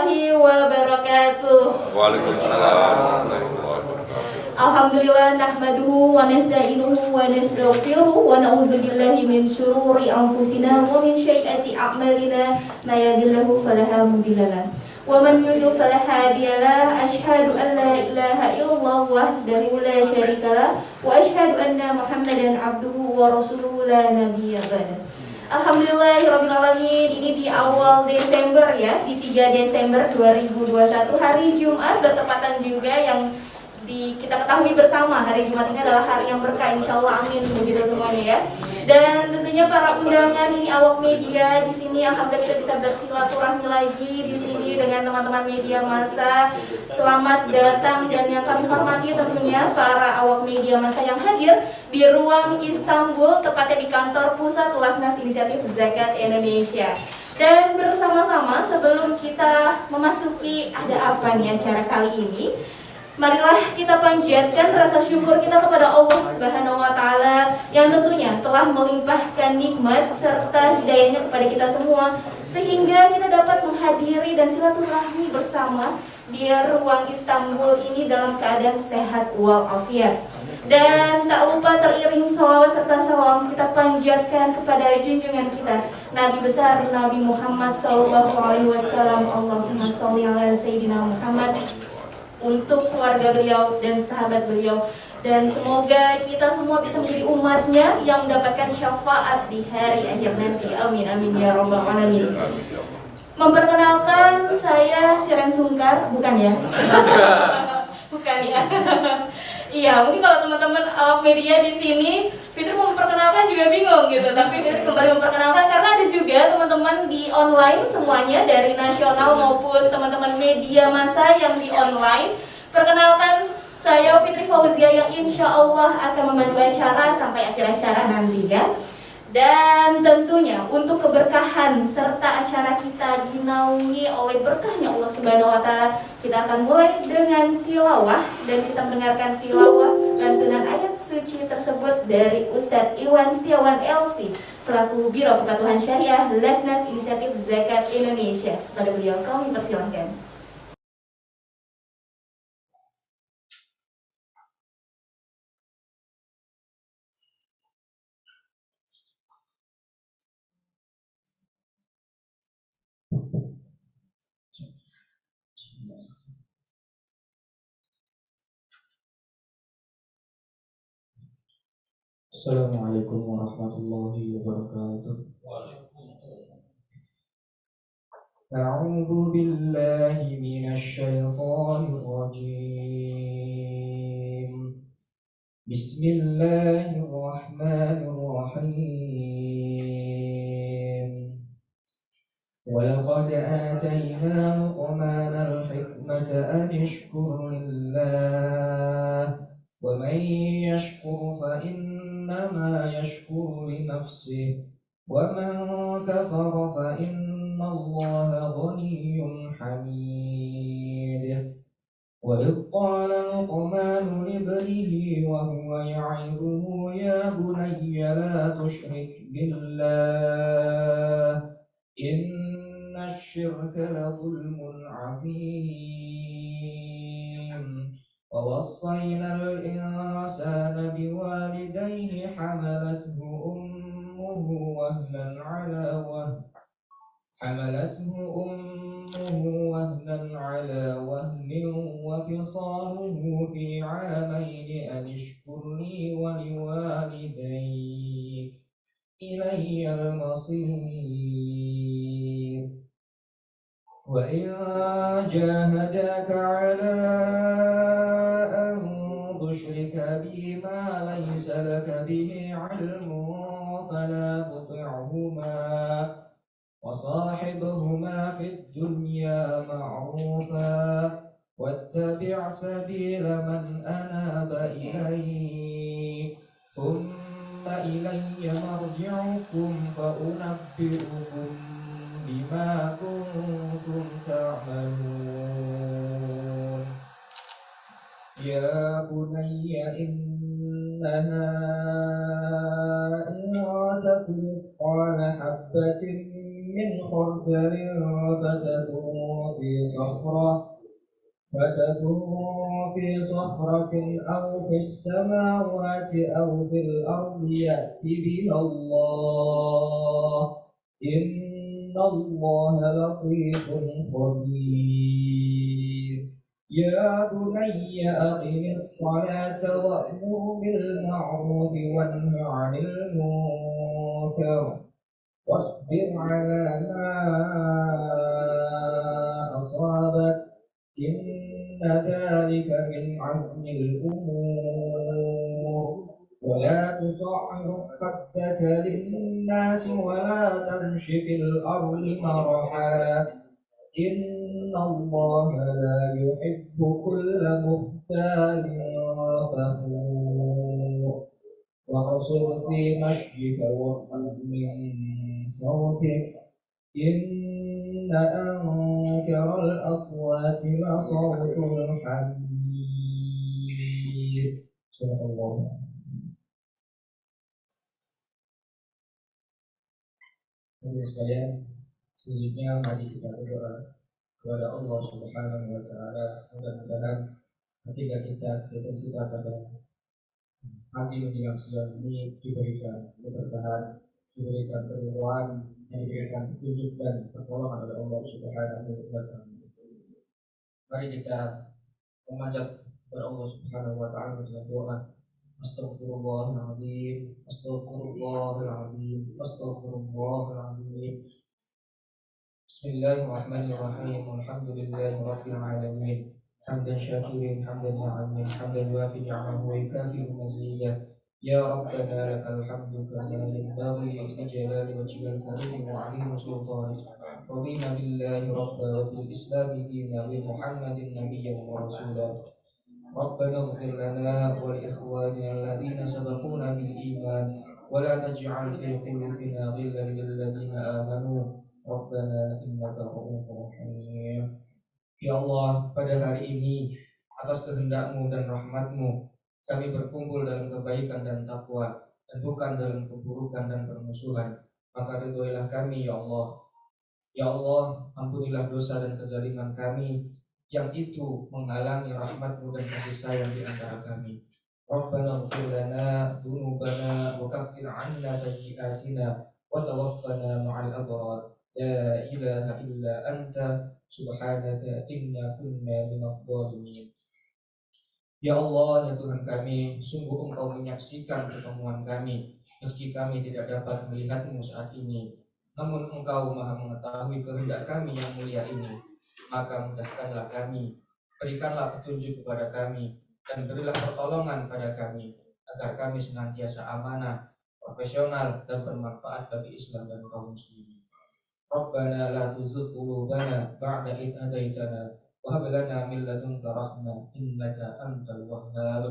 warahmatullahi wabarakatuh. Waalaikumsalam. Alhamdulillah nahmaduhu wa nasta'inuhu wa nastaghfiruhu wa na'udzu billahi min syururi anfusina wa min sayyiati a'malina may yahdihillahu fala mudhillalah wa man yudlil fala hadiyalah. Asyhadu an la ilaha illallah wahdahu la syarikalah wa asyhadu anna Muhammadan abduhu wa rasuluhu la nabiyya ba'da. Alhamdulillahirabbil alamin. Ini di awal Desember ya, di 3 Desember 2021 hari Jumat, bertepatan juga yang kita ketahui bersama hari Jumat ini adalah hari yang berkah, insya Allah, amin begitu semuanya ya. Dan tentunya para undangan ini, awak media di sini, alhamdulillah kita bisa bersilaturahmi lagi di sini dengan teman-teman media massa. Selamat datang dan yang kami hormati tentunya para awak media massa yang hadir di ruang Istanbul, tepatnya di kantor pusat Lasnas Inisiatif Zakat Indonesia. Dan bersama-sama sebelum kita memasuki ada apa nih acara kali ini, marilah kita panjatkan rasa syukur kita kepada Allah Subhanahu wa Ta'ala yang tentunya telah melimpahkan nikmat serta hidayahnya kepada kita semua, sehingga kita dapat menghadiri dan silaturahmi bersama di ruang Istanbul ini dalam keadaan sehat walafiat. Dan tak lupa teriring sholawat serta salam kita panjatkan kepada junjungan kita Nabi besar Nabi Muhammad SAW. Allahumma sholli ala Sayyidina Muhammad, untuk keluarga beliau dan sahabat beliau, dan semoga kita semua bisa menjadi umatnya yang mendapatkan syafaat di hari akhir nanti. Amin amin ya rabbal alamin. Memperkenalkan, saya Siren Sungkar, bukan ya? Bukan ya. Iya, mungkin kalau teman-teman awak media di sini, Fitri mau memperkenalkan juga bingung gitu. Tapi Fitri kembali memperkenalkan karena ada juga teman-teman di online semuanya, dari nasional maupun teman-teman media massa yang di online. Perkenalkan, saya Fitri Fauzia yang insya Allah akan memandu acara sampai akhir acara nanti ya. Dan tentunya untuk keberkahan serta acara kita dinaungi oleh berkahnya Allah Subhanahu wa Ta'ala, kita akan mulai dengan tilawah, dan kita mendengarkan tilawah lantunan ayat suci tersebut dari Ustadz Iwan Setiawan LC selaku Biro Kepatuhan Syariah Lasnas Inisiatif Zakat Indonesia. Pada beliau kami persilahkan. Assalamualaikum warahmatullahi wabarakatuh. A'udzu billahi minasy syaithanir rajim. Bismillahirrahmanirrahim. Walaqad atayna Luqmanal hikmata an yashkur lillah wa man yashkur fa innama yashkuru li nafsihi wa man kafara fa inna Allaha ghaniyyun hamid. Wa idh qala Luqmanu libnihi wa huwa ya'iduhu ya bunayya la tusyrik billah inna asyirka la zulmun 'adzim. Wa wassayna al-insana biwalidayhi hamalathu ummuhu wahnan 'ala wahn wa fisaluhu fi 'amayn an ishkur li wa liwalidayk ilayyal masir. Wa in jahadaka 'ala an tushrika bi ma laysa laka bihi 'ilmun fala tuti'huma wa sahibhuma fid dunya ma'rufa wattabi' sabila man anaba ilayya thumma ilayya marji'ukum fa unabbi'ukum bima kuntum ta'malun. Ya bunayya innaha in taku mithqala habbatin من خردل فتكون في صخرة أو في السماوات أو في الأرض يأت بها الله إن الله لطيف خبير يا بني أقم الصلاة وأمر بالمعروف وانه عن المنكر واصبر على ما أصابك إن ذلك من عزم الأمور ولا تصعر خدك للناس ولا تمش في الأرض مرحا إن الله لا يحب كل مختال فخور واقصد في مشيك واغضض من صوتك إن أنكر الأصوات لصوت الحمير. صدق الله. Hadirin sekalian, selanjutnya mari kita berdoa kepada Allah Subhanahu wa taala. Mudah-mudahan akibat kita pada pagi menjelang siang ini diberikan keberkahan, diberikan keluhan, diberikan petunjuk dan pertolongan oleh Allah Subhanahu wa taala. Mari kita memanjat kepada Allah Subhanahu wa taala dengan doa. Astaghfirullahaladzim, astaghfirullahaladzim, astaghfirullahaladzim. Bismillahirrahmanirrahim. Alhamdulillahi rabbil alamin. Hamdan syakirin, hamdan na'amin, hamdan wafi ni'amahu wa yukafi mazidah. Ya Rabbana lakal hamdu kama yanbaghi li jalali wajhikal karim wa 'azimi sultanik. Radina billahi rabban wa bil islami dinan wa Muhammadin nabiyyan wa rasulan. Rabbana ighfir lana wa li ikhwanina alladhina sabaquna bil iman wa la taj'al fi qulubina ghillan lil ladzina amanu. Rabbana innaka ra'ufur rahim. Ya Allah, pada hari ini atas kehendak-Mu dan rahmat-Mu kami berkumpul dalam kebaikan dan takwa dan bukan dalam keburukan dan permusuhan. Maka ridhoilah kami ya Allah. Ya Allah, ampunilah dosa dan kezaliman kami yang itu menghalangi rahmat-Mu dan kasih sayang di antara kami. Rabbana ighfir lana dzunubana wa kaffir 'anna sayyi'atina wa tawaffana ma'al abrar. La ilaha illa anta subhanaka inna kunna minadh dhalimin. Ya Allah, ya Tuhan kami, sungguh Engkau menyaksikan pertemuan kami meski kami tidak dapat melihat-Mu saat ini. Namun Engkau Maha mengetahui kehendak kami yang mulia ini. Maka mudahkanlah kami, berikanlah petunjuk kepada kami, dan berilah pertolongan pada kami agar kami senantiasa amanah, profesional, dan bermanfaat bagi Islam dan kaum muslimin. Rabbana la tuzigh qulubana ba'da idh hadaitana wa hab lana min ladunka rahmah innaka antal wahhab.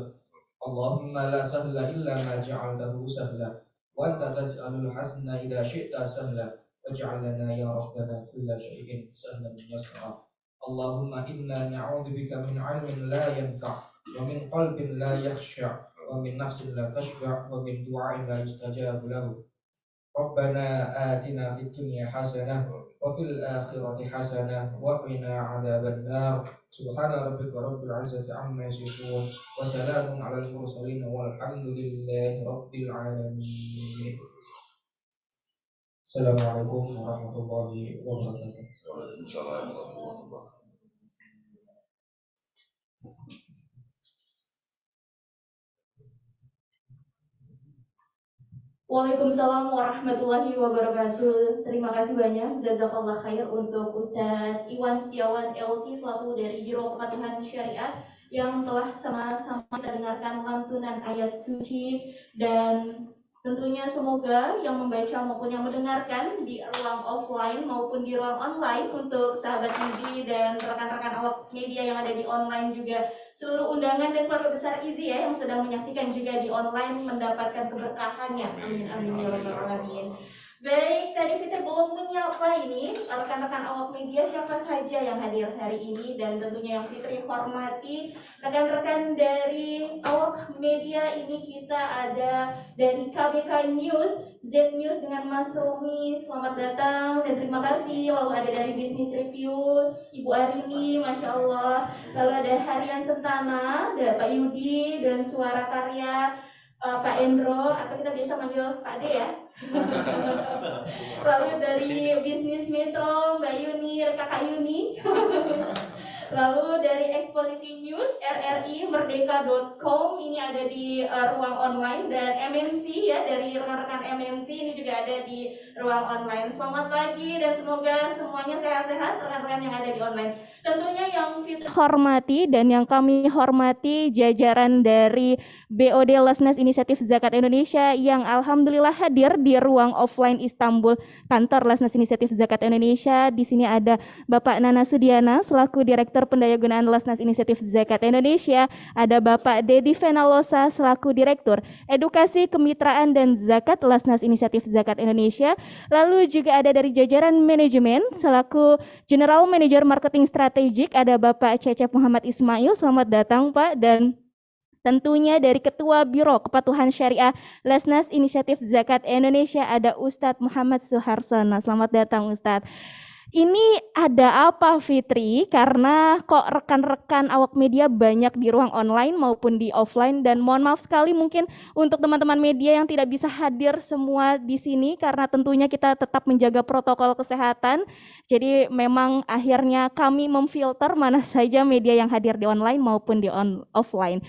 Allahumma la sahla illa ma ja'altahu sahla wa anta taj'alul hasna idza syi'ta sahla waj'al lana ya rabbana kulla syai'in sahlan yasra. Allahumma inna na'udzubika min 'ilmin la yanfa' wa min qalbin la yakhsha' wa min nafsin la tashba' wa min du'ain la yustajabu lahu. Rabbana atina fid dunya hasanah wa fil akhirati hasanah wa qina adzaban nar. Subhana rabbika rabbil izzati amma yasifun wa salamun alal mursalin walhamdulillahi rabbil alamin. Assalamualaikum warahmatullahi wabarakatuh. Waalaikumsalam warahmatullahi wabarakatuh. Waalaikumsalam warahmatullahi wabarakatuh. Terima kasih banyak, jazakallah khair untuk Ustadz Iwan Setiawan LC selaku dari Biro Kepatuhan Syariat yang telah sama-sama kita dengarkan lantunan ayat suci, dan tentunya semoga yang membaca maupun yang mendengarkan di ruang offline maupun di ruang online, untuk sahabat Izi dan rekan-rekan awak media yang ada di online juga, seluruh undangan dan keluarga besar Izi ya yang sedang menyaksikan juga di online mendapatkan keberkahannya. Amin amin ya rabbal alamin. Baik, tadi Fitri belum menyapa ini rekan-rekan awak media siapa saja yang hadir hari ini, dan tentunya yang Fitri hormati rekan-rekan dari awak media ini. Kita ada dari KBK News, Z News dengan Mas Romi, selamat datang dan terima kasih. Lalu ada dari Business Review, Ibu Arini, Masya Allah. Lalu ada Harian Sentana, ada Pak Yudi, dan Suara Karya Pak Endro, atau kita biasa manggil Pak D ya. Lalu dari Bisnis Metro Mbak Yuni, Kakak Yuni. Lalu dari Eksposisi News RRI Merdeka.com, ini ada di ruang online, dan MNC ya, dari rekan-rekan MNC ini juga ada di ruang online. Selamat pagi dan semoga semuanya sehat-sehat rekan-rekan yang ada di online. Tentunya yang hormati dan yang kami hormati jajaran dari BOD Lesnes Inisiatif Zakat Indonesia yang alhamdulillah hadir di ruang offline Istanbul kantor Lesnes Inisiatif Zakat Indonesia. Di sini ada Bapak Nana Sudiana selaku Direktur Pendayagunaan Lesnes Inisiatif Zakat Indonesia, ada Bapak Dedi Venalosa selaku Direktur Edukasi Kemitraan dan Zakat Lesnes Inisiatif Zakat Indonesia. Lalu juga ada dari jajaran manajemen selaku General Manager Marketing Strategik ada Bapak Cecep Muhammad Ismail, selamat datang Pak. Dan tentunya dari Ketua Biro Kepatuhan Syariah Lesnes Inisiatif Zakat Indonesia ada Ustadz Muhammad Suharsono, selamat datang Ustadz. Ini ada apa Fitri? Karena kok rekan-rekan awak media banyak di ruang online maupun di offline, dan mohon maaf sekali mungkin untuk teman-teman media yang tidak bisa hadir semua di sini karena tentunya kita tetap menjaga protokol kesehatan. Jadi memang akhirnya kami memfilter mana saja media yang hadir di online maupun di offline.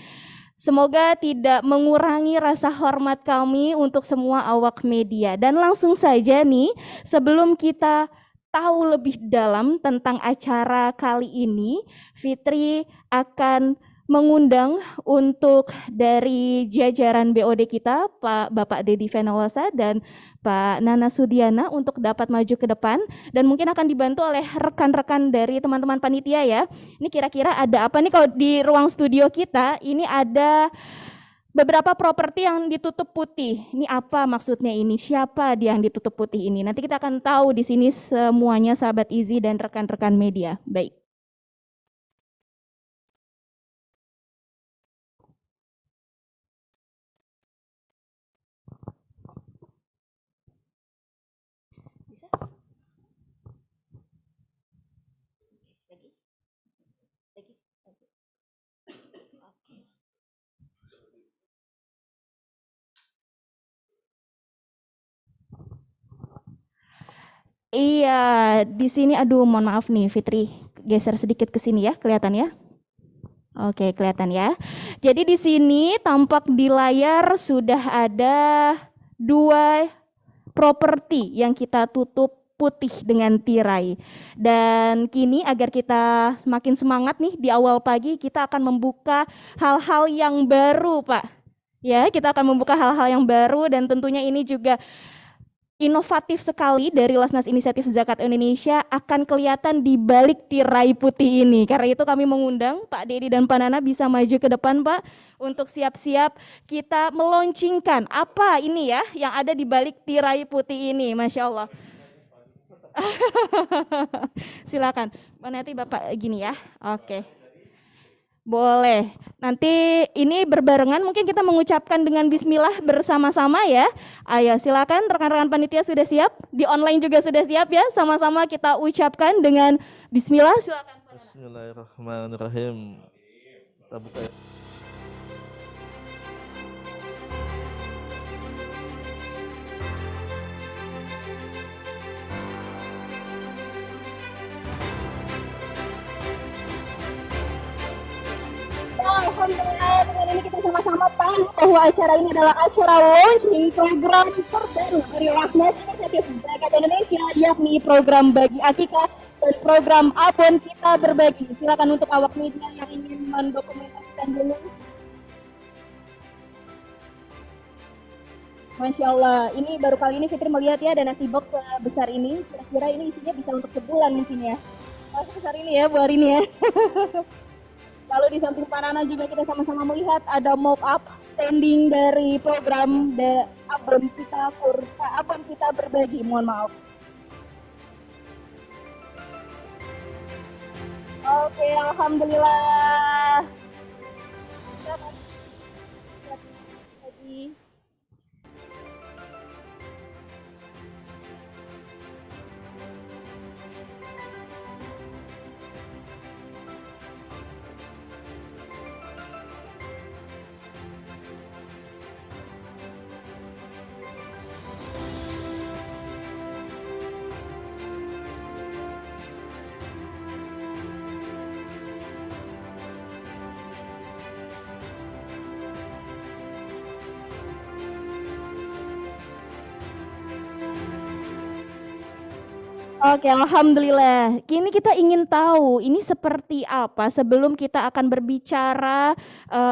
Semoga tidak mengurangi rasa hormat kami untuk semua awak media. Dan langsung saja nih, sebelum kita tahu lebih dalam tentang acara kali ini, Fitri akan mengundang untuk dari jajaran BOD kita, Pak Bapak Dedi Venalosa dan Pak Nana Sudiana untuk dapat maju ke depan, dan mungkin akan dibantu oleh rekan-rekan dari teman-teman panitia ya. Ini kira-kira ada apa nih kalau di ruang studio kita, ini ada beberapa properti yang ditutup putih. Ini apa maksudnya ini? Siapa dia yang ditutup putih ini? Nanti kita akan tahu di sini semuanya sahabat Izi dan rekan-rekan media. Baik. Bisa? Lagi? Oke. Iya, di sini aduh mohon maaf nih Fitri, geser sedikit ke sini ya, kelihatan ya? Oke, kelihatan ya. Jadi di sini tampak di layar sudah ada 2 properti yang kita tutup putih dengan tirai. Dan kini agar kita semakin semangat nih di awal pagi, kita akan membuka hal-hal yang baru, Pak. Ya, kita akan membuka hal-hal yang baru, dan tentunya ini juga inovatif sekali dari Lesnes Inisiatif Zakat Indonesia akan kelihatan di balik tirai putih ini. Karena itu kami mengundang Pak Dedi dan Pak Nana bisa maju ke depan Pak, untuk siap-siap kita meluncingkan apa ini ya yang ada di balik tirai putih ini. Masya Allah. Silakan, nanti Bapak gini ya. Oke. Boleh. Nanti ini berbarengan mungkin kita mengucapkan dengan bismillah bersama-sama ya. Ayo silakan rekan-rekan panitia sudah siap? Di online juga sudah siap ya? Sama-sama kita ucapkan dengan bismillah. Silakan. Bismillahirrahmanirrahim. Kita buka ya. Alhamdulillah, dengan ini kita sama-sama tahu bahwa acara ini adalah acara launching program terbaru dari Lesnes Inisiatif Zakat Indonesia, yakni program Bagi Akikah dan program Abon Kita Berbagi. Silakan untuk awak media yang ingin mendokumentasikan dulu. Masya Allah, ini baru kali ini Fitri melihat ya ada nasi box sebesar ini. Kira-kira ini isinya bisa untuk sebulan mungkin ya. Masih besar ini ya Bu hari ini ya. Lalu di samping Pak Nana juga kita sama-sama melihat ada mock up standing dari program Abon kita berbagi. Mohon maaf. Oke, alhamdulillah. Lagi. Oke, alhamdulillah. Kini kita ingin tahu ini seperti apa sebelum kita akan berbicara.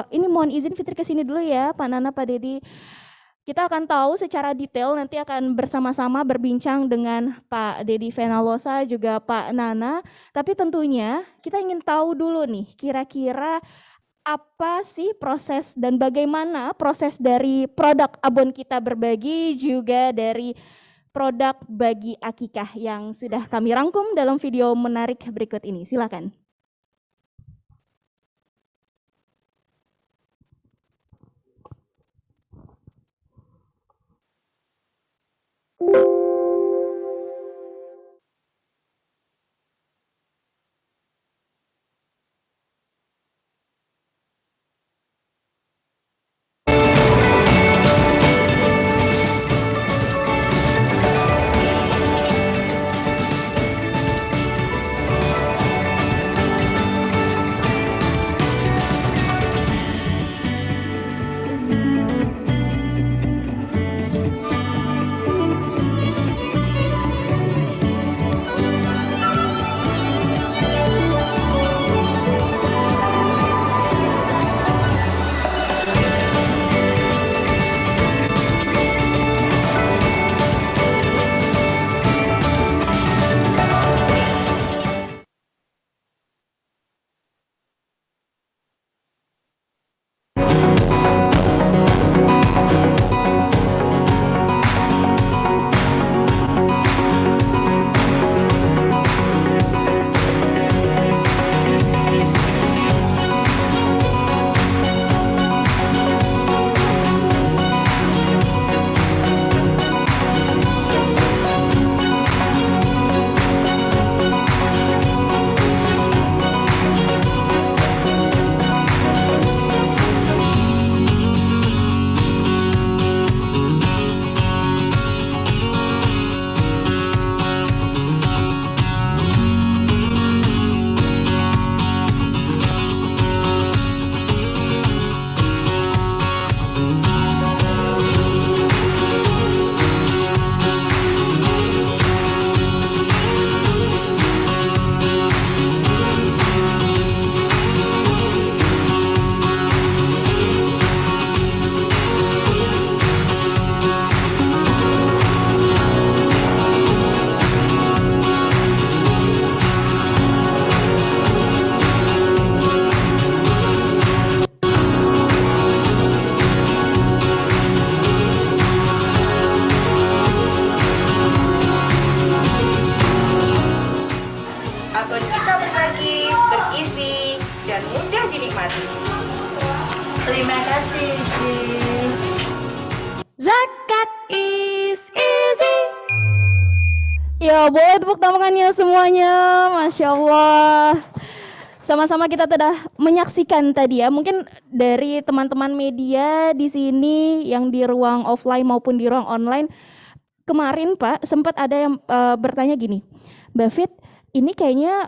Ini mohon izin Fitri ke sini dulu ya, Pak Nana, Pak Dedi. Kita akan tahu secara detail, nanti akan bersama-sama berbincang dengan Pak Dedi Venalosa juga Pak Nana. Tapi tentunya kita ingin tahu dulu nih, kira-kira apa sih proses dan bagaimana proses dari produk Abon kita berbagi juga dari produk bagi akikah yang sudah kami rangkum dalam video menarik berikut ini. Silakan. Abon kita berbagi, bergizi, dan mudah dinikmati. Terima kasih, Zakat is easy. Ya, boleh tepuk tangannya semuanya. Masya Allah. Sama-sama kita sudah menyaksikan tadi ya, mungkin dari teman-teman media di sini yang di ruang offline maupun di ruang online. Kemarin Pak sempat ada yang bertanya gini, Mbak Fit, ini kayaknya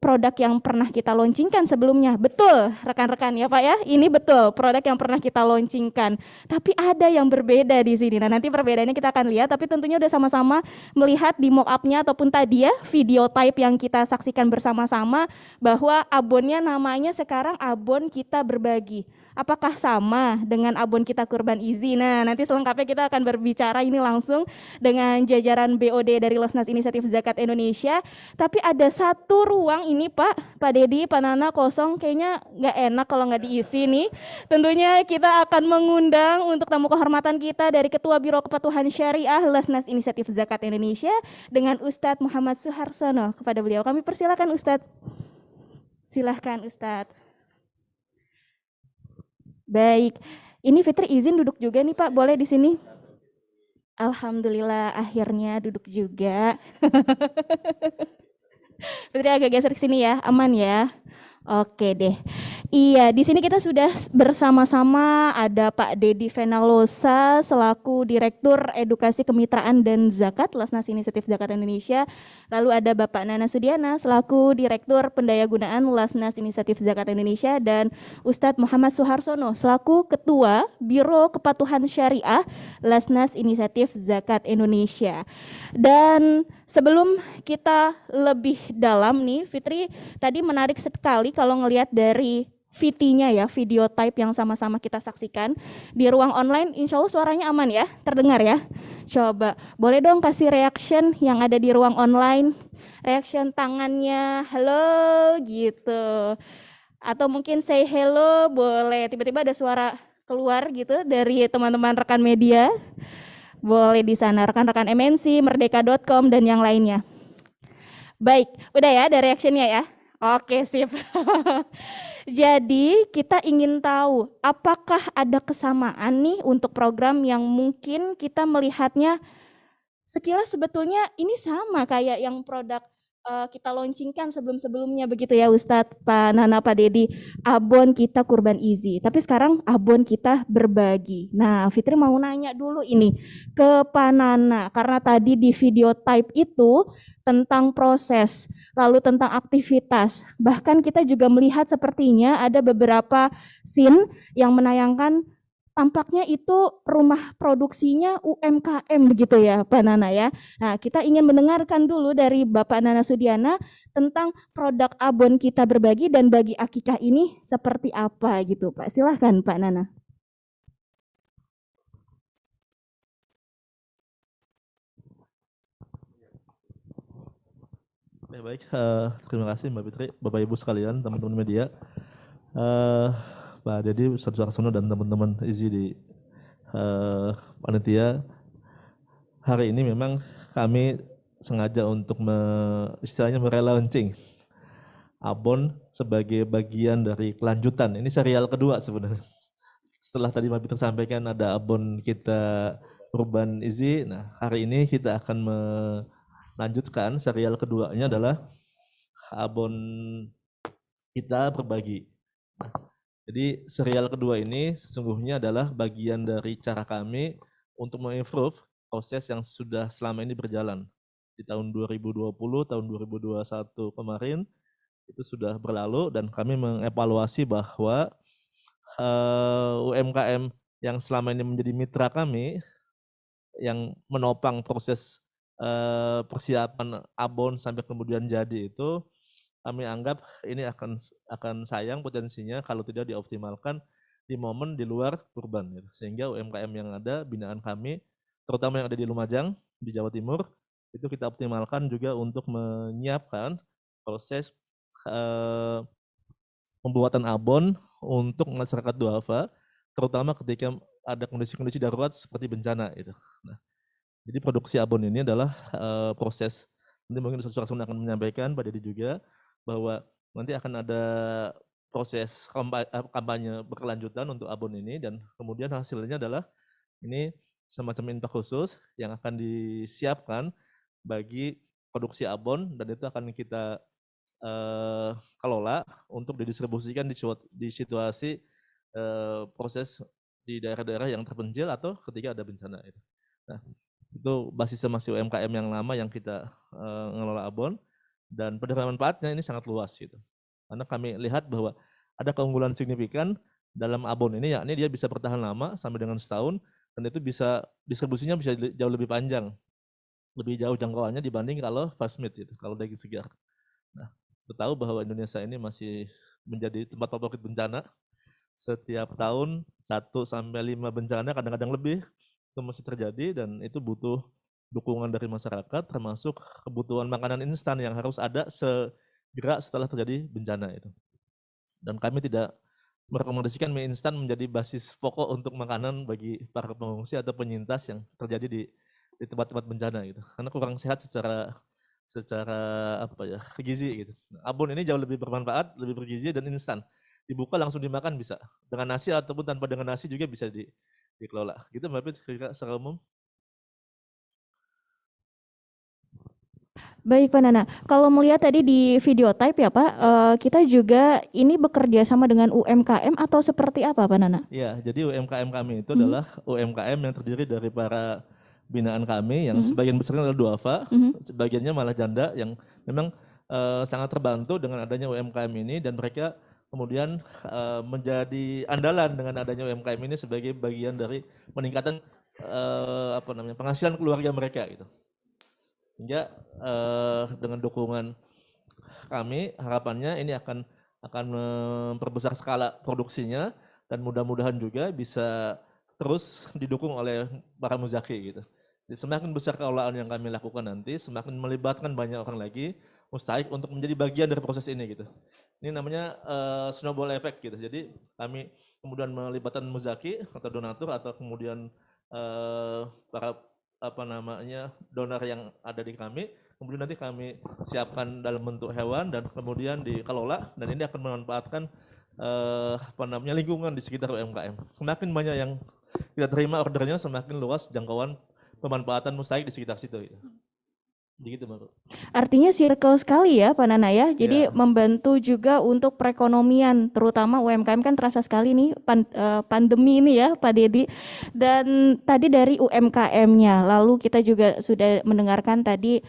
produk yang pernah kita launchingkan sebelumnya. Betul rekan-rekan ya Pak ya, ini betul produk yang pernah kita launchingkan. Tapi ada yang berbeda di sini. Nah nanti perbedaannya kita akan lihat, tapi tentunya udah sama-sama melihat di mock up-nya ataupun tadi ya video type yang kita saksikan bersama-sama bahwa abonnya namanya sekarang Abon Kita Berbagi. apakah sama dengan abon kita Kurban Easy? Nah, nanti selengkapnya kita akan berbicara ini langsung dengan jajaran BOD dari Lesnas Inisiatif Zakat Indonesia. Tapi ada satu ruang ini Pak Dedi, Pak Nana kosong, kayaknya nggak enak kalau nggak diisi nih. Tentunya kita akan mengundang untuk tamu kehormatan kita dari Ketua Biro Kepatuhan Syariah Lesnas Inisiatif Zakat Indonesia dengan Ustadz Muhammad Suharsono. Kepada beliau kami persilakan Ustadz. Silahkan Ustadz. Baik, ini Fitri izin duduk juga nih Pak, boleh di sini? Alhamdulillah akhirnya duduk juga. Fitri agak geser ke sini ya, aman ya. Oke deh. Iya, di sini kita sudah bersama-sama ada Pak Dedi Venalosa selaku Direktur Edukasi Kemitraan dan Zakat Lesnas Inisiatif Zakat Indonesia. Lalu ada Bapak Nana Sudiana selaku Direktur Pendayagunaan Lesnas Inisiatif Zakat Indonesia dan Ustadz Muhammad Suharsono selaku Ketua Biro Kepatuhan Syariah Lesnas Inisiatif Zakat Indonesia. Dan sebelum kita lebih dalam nih, Fitri tadi menarik sekali kalau ngelihat dari VT-nya ya, video type yang sama-sama kita saksikan di ruang online. Insya Allah suaranya aman ya, terdengar ya. Coba boleh dong kasih reaction yang ada di ruang online, reaction tangannya, halo gitu. Atau mungkin say hello, boleh tiba-tiba ada suara keluar gitu dari teman-teman rekan media. Boleh di sana rekan-rekan MNC, merdeka.com dan yang lainnya. Baik, udah ya ada reactionnya ya. Oke, sip. Jadi kita ingin tahu apakah ada kesamaan nih untuk program yang mungkin kita melihatnya sekilas sebetulnya ini sama kayak yang produk kita launchingkan sebelum-sebelumnya begitu ya Ustadz, Pak Nana, Pak Dedi, abon kita Kurban Easy. Tapi sekarang abon kita berbagi. Nah, Fitri mau nanya dulu ini ke Pak Nana, karena tadi di video type itu tentang proses, lalu tentang aktivitas. Bahkan kita juga melihat sepertinya ada beberapa scene yang menayangkan tampaknya itu rumah produksinya UMKM begitu ya Pak Nana ya. Nah kita ingin mendengarkan dulu dari Bapak Nana Sudiana tentang produk abon kita berbagi dan bagi akikah ini seperti apa gitu Pak. Silahkan Pak Nana. Baik, terima kasih Mbak Fitri, Bapak Ibu sekalian, teman-teman media. Pak Dedi, Ustadz Suharsono dan teman-teman Izi di panitia. Hari ini memang kami sengaja untuk istilahnya merelaunching abon sebagai bagian dari kelanjutan. Ini serial kedua sebenarnya. Setelah tadi Mbak Fitri sampaikan ada abon kita Kurban Easy. Nah, hari ini kita akan melanjutkan serial keduanya adalah abon kita berbagi. Jadi serial kedua ini sesungguhnya adalah bagian dari cara kami untuk mengimprove proses yang sudah selama ini berjalan. Di tahun 2020, tahun 2021 kemarin itu sudah berlalu dan kami mengevaluasi bahwa UMKM yang selama ini menjadi mitra kami yang menopang proses persiapan abon sampai kemudian jadi itu kami anggap ini akan sayang potensinya kalau tidak dioptimalkan di momen di luar kurban. Sehingga UMKM yang ada, binaan kami, terutama yang ada di Lumajang, di Jawa Timur, itu kita optimalkan juga untuk menyiapkan proses pembuatan abon untuk masyarakat duafa, terutama ketika ada kondisi-kondisi darurat seperti bencana. Nah, jadi produksi abon ini adalah proses, nanti mungkin Ustadz Suharsono akan menyampaikan, Pak Dedi juga, bahwa nanti akan ada proses kampanye berkelanjutan untuk abon ini dan kemudian hasilnya adalah ini semacam infak khusus yang akan disiapkan bagi produksi abon dan itu akan kita kelola untuk didistribusikan di situasi proses di daerah-daerah yang terpencil atau ketika ada bencana. Nah, itu basisnya masih UMKM yang lama yang kita ngelola abon. Dan penerimaan manfaatnya ini sangat luas gitu. Karena kami lihat bahwa ada keunggulan signifikan dalam abon ini, yakni dia bisa bertahan lama sampai dengan setahun dan itu bisa distribusinya bisa jauh lebih panjang, lebih jauh jangkauannya dibanding kalau fast meat gitu, kalau daging segar. Nah, kita tahu bahwa Indonesia ini masih menjadi tempat favorit bencana setiap tahun 1-5 bencana, kadang-kadang lebih, itu masih terjadi dan itu butuh dukungan dari masyarakat, termasuk kebutuhan makanan instan yang harus ada segera setelah terjadi bencana itu. Dan kami tidak merekomendasikan mie instan menjadi basis pokok untuk makanan bagi para pengungsi atau penyintas yang terjadi di tempat-tempat bencana gitu. Karena kurang sehat secara gizi gitu. Abon ini jauh lebih bermanfaat, lebih bergizi dan instan. Dibuka langsung dimakan bisa. Dengan nasi ataupun tanpa dengan nasi juga bisa dikelola. Gitu Mbak Pit, secara umum. Baik Pak Nana, kalau melihat tadi di video type ya Pak, kita juga ini bekerja sama dengan UMKM atau seperti apa Pak Nana? Ya, jadi UMKM kami itu adalah UMKM yang terdiri dari para binaan kami yang sebagian besarnya adalah duafa, sebagiannya malah janda yang memang sangat terbantu dengan adanya UMKM ini dan mereka kemudian menjadi andalan dengan adanya UMKM ini sebagai bagian dari peningkatan penghasilan keluarga mereka gitu. Hingga dengan dukungan kami harapannya ini akan memperbesar skala produksinya dan mudah-mudahan juga bisa terus didukung oleh para muzaki gitu. Jadi semakin besar kelolaan yang kami lakukan nanti, semakin melibatkan banyak orang lagi, mustahik untuk menjadi bagian dari proses ini gitu. Ini namanya snowball effect gitu. Jadi kami kemudian melibatkan muzaki atau donatur atau kemudian para donor yang ada di kami, kemudian nanti kami siapkan dalam bentuk hewan dan kemudian dikelola dan ini akan memanfaatkan lingkungan di sekitar UMKM. Semakin banyak yang kita terima ordernya, semakin luas jangkauan pemanfaatan mustahik di sekitar situ. Begitu Mbak. Artinya circle sekali ya Pak Nana ya, jadi membantu juga untuk perekonomian, terutama UMKM kan terasa sekali nih pandemi ini ya Pak Dedi. Dan tadi dari UMKM-nya, lalu kita juga sudah mendengarkan tadi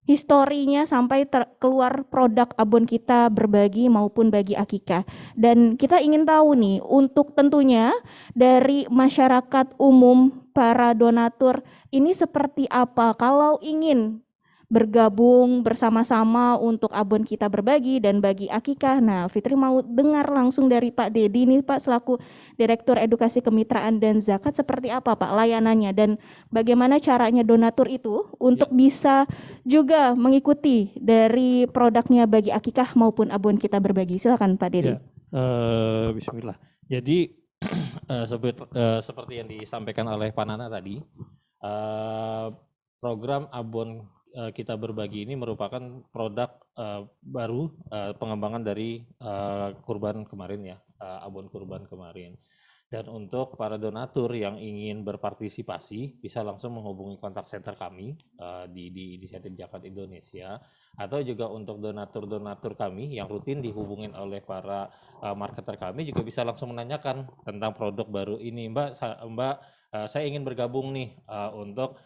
historinya sampai keluar produk Abon Kita Berbagi maupun Bagi Akikah. Dan kita ingin tahu nih, untuk tentunya dari masyarakat umum, para donatur ini seperti apa kalau ingin bergabung bersama-sama untuk Abon Kita Berbagi dan Bagi Akikah. Nah, Fitri mau dengar langsung dari Pak Dedi nih Pak, selaku Direktur Edukasi Kemitraan dan Zakat, seperti apa Pak layanannya dan bagaimana caranya donatur itu untuk bisa juga mengikuti dari produknya Bagi Akikah maupun Abon Kita Berbagi. Silakan Pak Dedi. Bismillah. Jadi seperti yang disampaikan oleh Pak Nana tadi, program Abon Kita Berbagi ini merupakan produk baru pengembangan dari kurban kemarin ya, Abon kurban kemarin. Dan untuk para donatur yang ingin berpartisipasi bisa langsung menghubungi kontak center kami di Inisiatif Zakat Indonesia, atau juga untuk donatur-donatur kami yang rutin dihubungin oleh para marketer kami juga bisa langsung menanyakan tentang produk baru ini. Mbak, saya ingin bergabung nih untuk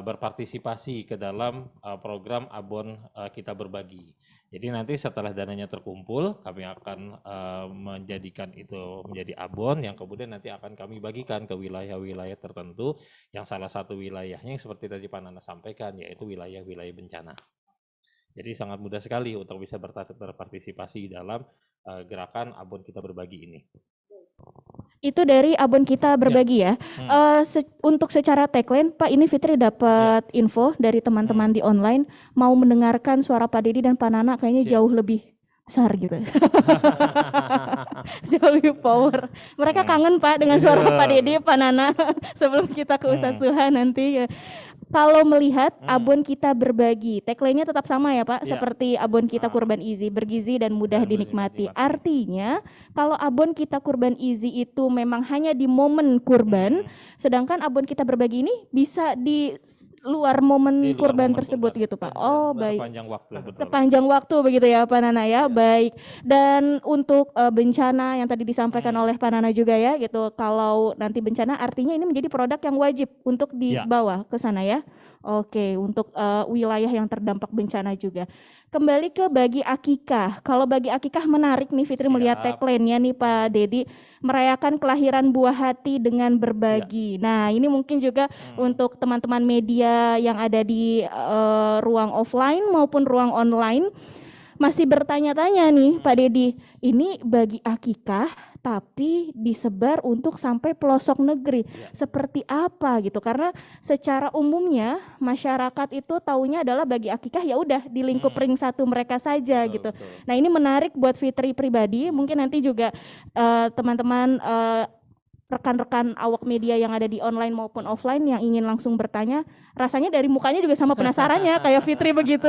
berpartisipasi ke dalam program Abon Kita Berbagi. Jadi nanti setelah dananya terkumpul, kami akan menjadikan itu menjadi abon yang kemudian nanti akan kami bagikan ke wilayah-wilayah tertentu, yang salah satu wilayahnya yang seperti tadi Pak Nana sampaikan, yaitu wilayah-wilayah bencana. Jadi sangat mudah sekali untuk bisa berpartisipasi dalam gerakan Abon Kita Berbagi ini. Itu dari Abon Kita Berbagi ya. Untuk secara tagline, Pak, ini Fitri dapat info dari teman-teman di online, mau mendengarkan suara Pak Dedi dan Pak Nana kayaknya jauh lebih besar gitu. Jauh lebih power. Mereka kangen Pak dengan suara Pak Dedi, Pak Nana sebelum kita ke Ustadz Suha nanti. Kalau melihat Abon Kita Berbagi, tagline-nya tetap sama ya Pak, seperti Abon Kita Kurban Easy, bergizi dan mudah dinikmati. Artinya kalau Abon Kita Kurban Easy itu memang hanya di momen kurban, sedangkan Abon Kita Berbagi ini bisa di luar momen kurban tersebut gitu Pak. Oh baik. Sepanjang waktu. Betul. Sepanjang waktu begitu ya Pak Nana ya. Baik. Dan untuk bencana yang tadi disampaikan oleh Pak Nana juga ya gitu. Kalau nanti bencana artinya ini menjadi produk yang wajib untuk dibawa ke sana ya. Oke, untuk wilayah yang terdampak bencana juga. Kembali ke Bagi Akikah. Kalau Bagi Akikah menarik nih Fitri melihat tagline-nya nih Pak Dedi, merayakan kelahiran buah hati dengan berbagi. Nah, ini mungkin juga untuk teman-teman media yang ada di ruang offline maupun ruang online, masih bertanya-tanya nih Pak Dedi, ini bagi akikah tapi disebar untuk sampai pelosok negeri. Seperti apa gitu? Karena secara umumnya masyarakat itu taunya adalah bagi akikah ya udah di lingkup ring satu mereka saja gitu. Nah, ini menarik buat Fitri pribadi, mungkin nanti juga teman-teman rekan-rekan awak media yang ada di online maupun offline yang ingin langsung bertanya, rasanya dari mukanya juga sama penasarannya kayak Fitri begitu.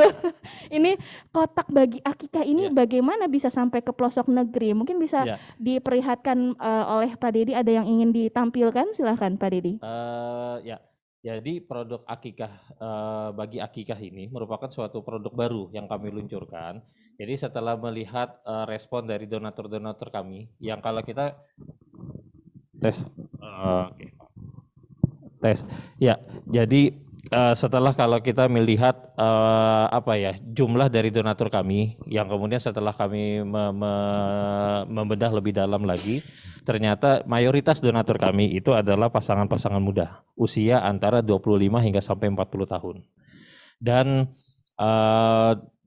Ini kotak bagi akikah ini bagaimana bisa sampai ke pelosok negeri? Mungkin bisa diperlihatkan oleh Pak Dedi, ada yang ingin ditampilkan, silahkan Pak Dedi. Ya, jadi produk akikah bagi akikah ini merupakan suatu produk baru yang kami luncurkan. Jadi setelah melihat respon dari donatur-donatur kami, yang kalau kita tes, ya. Jadi setelah kalau kita melihat jumlah dari donatur kami, yang kemudian setelah kami membedah lebih dalam lagi, ternyata mayoritas donatur kami itu adalah pasangan-pasangan muda, usia antara 25 hingga sampai 40 tahun. Dan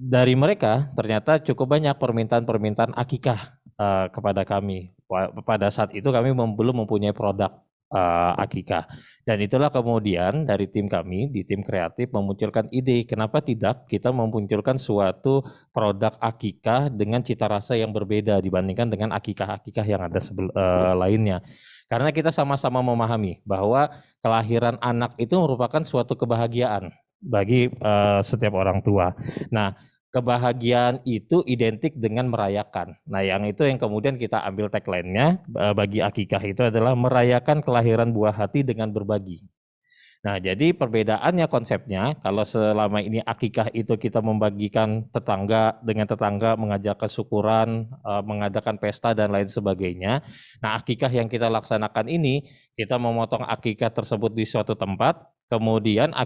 dari mereka ternyata cukup banyak permintaan-permintaan akikah kepada kami. Pada saat itu kami belum mempunyai produk akikah, dan itulah kemudian dari tim kami di tim kreatif memunculkan ide, kenapa tidak kita memunculkan suatu produk akikah dengan cita rasa yang berbeda dibandingkan dengan akikah-akikah yang ada lainnya. Karena kita sama-sama memahami bahwa kelahiran anak itu merupakan suatu kebahagiaan bagi setiap orang tua. Nah, kebahagiaan itu identik dengan merayakan. Nah, yang itu yang kemudian kita ambil tagline-nya bagi akikah itu adalah merayakan kelahiran buah hati dengan berbagi. Nah, jadi perbedaannya konsepnya, kalau selama ini akikah itu kita membagikan tetangga dengan tetangga, mengajak kesyukuran, mengadakan pesta dan lain sebagainya. Nah, akikah yang kita laksanakan ini, kita memotong akikah tersebut di suatu tempat, kemudian